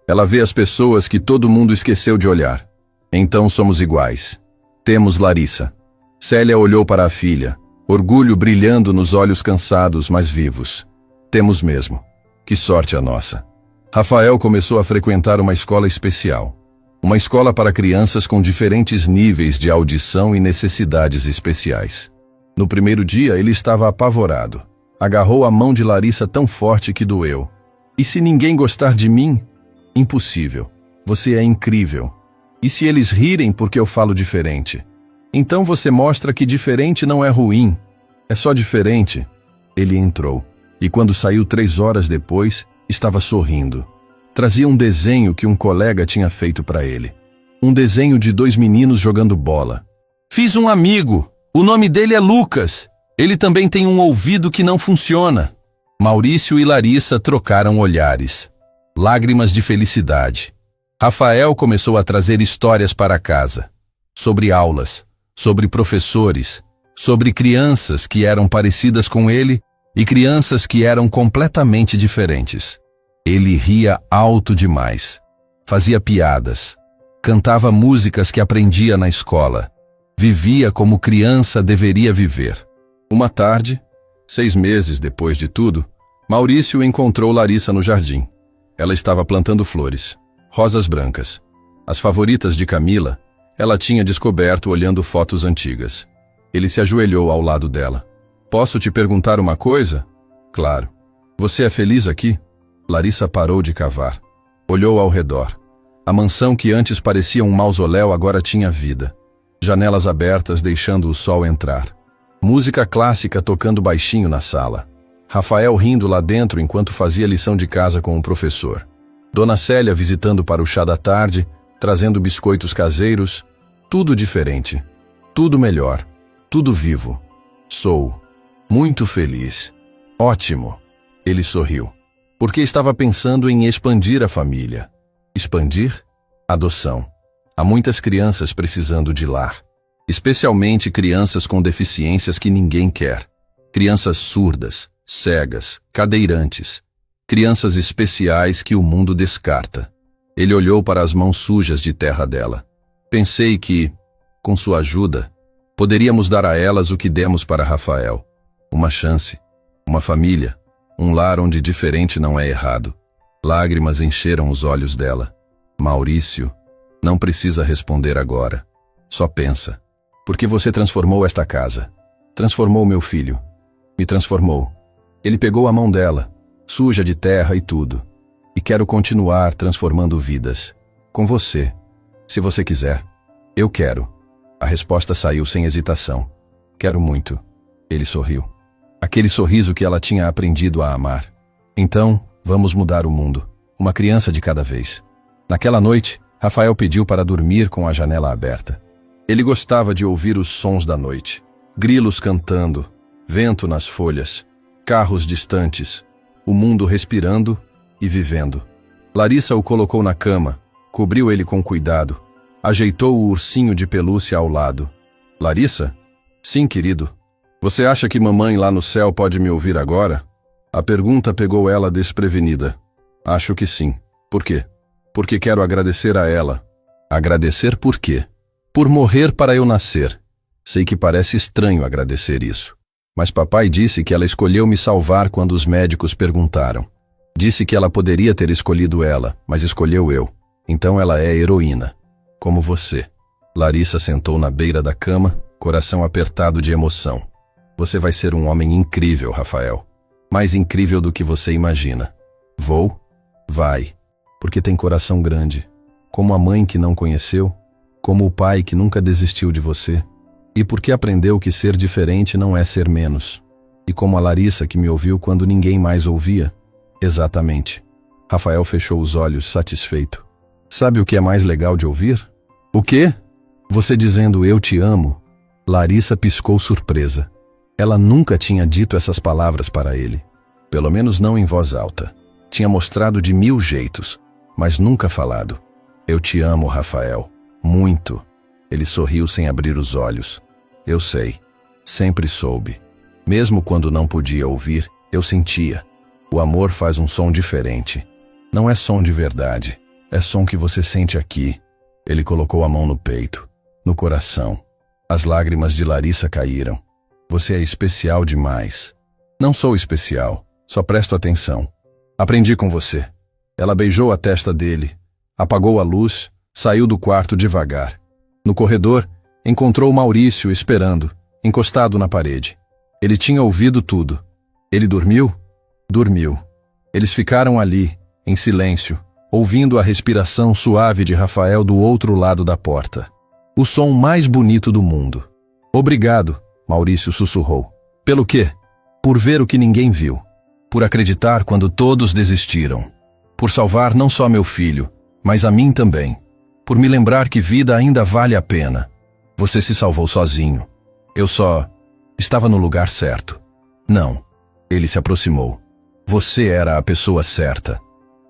Ela vê as pessoas que todo mundo esqueceu de olhar. Então somos iguais. Temos Larissa. Célia olhou para a filha, orgulho brilhando nos olhos cansados, mas vivos. Temos mesmo. Que sorte a nossa. Rafael começou a frequentar uma escola especial. Uma escola para crianças com diferentes níveis de audição e necessidades especiais. No primeiro dia, ele estava apavorado. Agarrou a mão de Larissa tão forte que doeu. E se ninguém gostar de mim? Impossível. Você é incrível. E se eles rirem porque eu falo diferente? Então você mostra que diferente não é ruim. É só diferente. Ele entrou. E quando saiu 3 horas depois, estava sorrindo. Trazia um desenho que um colega tinha feito para ele. Um desenho de 2 meninos jogando bola. Fiz um amigo. O nome dele é Lucas. Ele também tem um ouvido que não funciona. Maurício e Larissa trocaram olhares. Lágrimas de felicidade. Rafael começou a trazer histórias para casa. Sobre aulas, sobre professores, sobre crianças que eram parecidas com ele e crianças que eram completamente diferentes. Ele ria alto demais. Fazia piadas. Cantava músicas que aprendia na escola. Vivia como criança deveria viver. Uma tarde, 6 meses depois de tudo, Maurício encontrou Larissa no jardim. Ela estava plantando flores, rosas brancas. As favoritas de Camila, ela tinha descoberto olhando fotos antigas. Ele se ajoelhou ao lado dela. Posso te perguntar uma coisa? Claro. Você é feliz aqui? Larissa parou de cavar. Olhou ao redor. A mansão que antes parecia um mausoléu agora tinha vida. Janelas abertas deixando o sol entrar. Música clássica tocando baixinho na sala. Rafael rindo lá dentro enquanto fazia lição de casa com o professor. Dona Célia visitando para o chá da tarde, trazendo biscoitos caseiros. Tudo diferente. Tudo melhor. Tudo vivo. Sou muito feliz. Ótimo. Ele sorriu. Porque estava pensando em expandir a família. Expandir? Adoção. Há muitas crianças precisando de lar. Especialmente crianças com deficiências que ninguém quer. Crianças surdas, cegas, cadeirantes. Crianças especiais que o mundo descarta. Ele olhou para as mãos sujas de terra dela. Pensei que, com sua ajuda, poderíamos dar a elas o que demos para Rafael. Uma chance, uma família, um lar onde diferente não é errado. Lágrimas encheram os olhos dela. Maurício, não precisa responder agora. Só pensa. Porque você transformou esta casa. Transformou meu filho. Me transformou. Ele pegou a mão dela, suja de terra e tudo. E quero continuar transformando vidas. Com você. Se você quiser. Eu quero. A resposta saiu sem hesitação. Quero muito. Ele sorriu. Aquele sorriso que ela tinha aprendido a amar. Então, vamos mudar o mundo. Uma criança de cada vez. Naquela noite, Rafael pediu para dormir com a janela aberta. Ele gostava de ouvir os sons da noite. Grilos cantando, vento nas folhas, carros distantes, o mundo respirando e vivendo. Larissa o colocou na cama, cobriu ele com cuidado, ajeitou o ursinho de pelúcia ao lado. Larissa? Sim, querido. Você acha que mamãe lá no céu pode me ouvir agora? A pergunta pegou ela desprevenida. Acho que sim. Por quê? Porque quero agradecer a ela. Agradecer por quê? Por morrer para eu nascer. Sei que parece estranho agradecer isso. Mas papai disse que ela escolheu me salvar quando os médicos perguntaram. Disse que ela poderia ter escolhido ela, mas escolheu eu. Então ela é heroína. Como você. Larissa sentou na beira da cama, coração apertado de emoção. Você vai ser um homem incrível, Rafael. Mais incrível do que você imagina. Vou? Vai. Porque tem coração grande. Como a mãe que não conheceu. Como o pai que nunca desistiu de você. E porque aprendeu que ser diferente não é ser menos. E como a Larissa que me ouviu quando ninguém mais ouvia. Exatamente. Rafael fechou os olhos, satisfeito. Sabe o que é mais legal de ouvir? O quê? Você dizendo eu te amo. Larissa piscou surpresa. Ela nunca tinha dito essas palavras para ele. Pelo menos não em voz alta. Tinha mostrado de 1000 jeitos, mas nunca falado. Eu te amo, Rafael. Muito. Ele sorriu sem abrir os olhos. Eu sei. Sempre soube. Mesmo quando não podia ouvir, eu sentia. O amor faz um som diferente. Não é som de verdade. É som que você sente aqui. Ele colocou a mão no peito, no coração. As lágrimas de Larissa caíram. Você é especial demais. Não sou especial, só presto atenção. Aprendi com você. Ela beijou a testa dele, apagou a luz, saiu do quarto devagar. No corredor, encontrou Maurício esperando, encostado na parede. Ele tinha ouvido tudo. Ele dormiu? Dormiu. Eles ficaram ali, em silêncio, ouvindo a respiração suave de Rafael do outro lado da porta. O som mais bonito do mundo. Obrigado, Maurício sussurrou. Pelo quê? Por ver o que ninguém viu. Por acreditar quando todos desistiram. Por salvar não só meu filho, mas a mim também. Por me lembrar que vida ainda vale a pena. Você se salvou sozinho. Eu só estava no lugar certo. Não. Ele se aproximou. Você era a pessoa certa.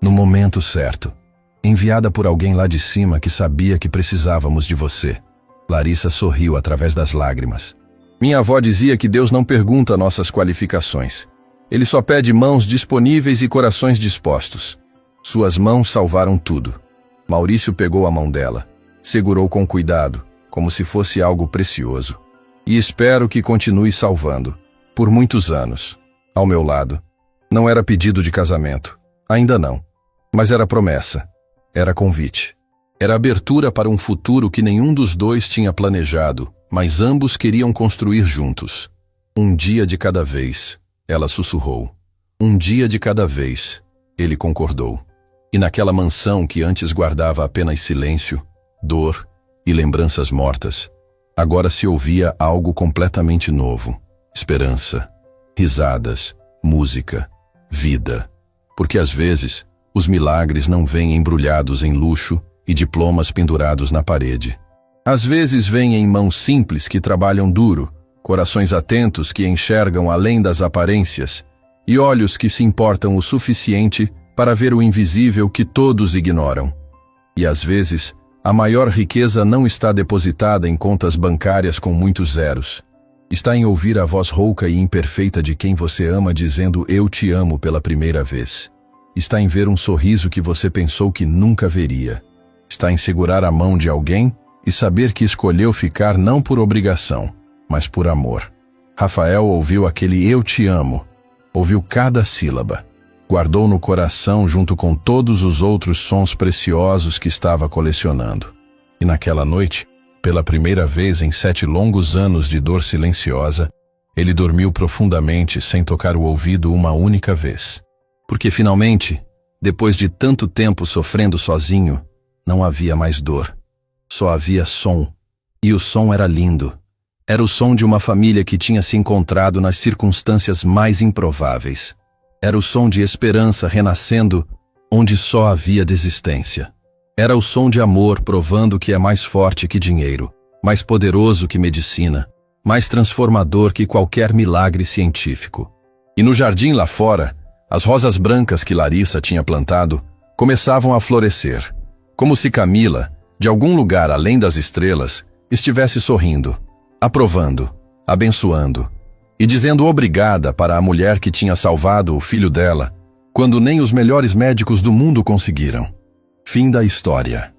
No momento certo. Enviada por alguém lá de cima que sabia que precisávamos de você. Larissa sorriu através das lágrimas. Minha avó dizia que Deus não pergunta nossas qualificações. Ele só pede mãos disponíveis e corações dispostos. Suas mãos salvaram tudo. Maurício pegou a mão dela. Segurou com cuidado, como se fosse algo precioso. E espero que continue salvando. Por muitos anos. Ao meu lado. Não era pedido de casamento. Ainda não. Mas era promessa. Era convite. Era abertura para um futuro que nenhum dos dois tinha planejado, mas ambos queriam construir juntos. Um dia de cada vez, ela sussurrou. Um dia de cada vez, ele concordou. E naquela mansão que antes guardava apenas silêncio, dor e lembranças mortas, agora se ouvia algo completamente novo. Esperança, risadas, música, vida. Porque às vezes, os milagres não vêm embrulhados em luxo e diplomas pendurados na parede. Às vezes vêm em mãos simples que trabalham duro, corações atentos que enxergam além das aparências e olhos que se importam o suficiente para ver o invisível que todos ignoram. E às vezes, a maior riqueza não está depositada em contas bancárias com muitos zeros. Está em ouvir a voz rouca e imperfeita de quem você ama dizendo "eu te amo" pela primeira vez. Está em ver um sorriso que você pensou que nunca veria. Está em segurar a mão de alguém e saber que escolheu ficar não por obrigação, mas por amor. Rafael ouviu aquele "eu te amo", ouviu cada sílaba, guardou no coração junto com todos os outros sons preciosos que estava colecionando. E naquela noite, pela primeira vez em 7 longos anos de dor silenciosa, ele dormiu profundamente sem tocar o ouvido uma única vez. Porque finalmente, depois de tanto tempo sofrendo sozinho, não havia mais dor. Só havia som. E o som era lindo. Era o som de uma família que tinha se encontrado nas circunstâncias mais improváveis. Era o som de esperança renascendo onde só havia desistência. Era o som de amor provando que é mais forte que dinheiro, mais poderoso que medicina, mais transformador que qualquer milagre científico. E no jardim lá fora, as rosas brancas que Larissa tinha plantado começavam a florescer, como se Camila, de algum lugar além das estrelas, estivesse sorrindo, aprovando, abençoando e dizendo obrigada para a mulher que tinha salvado o filho dela, quando nem os melhores médicos do mundo conseguiram. Fim da história.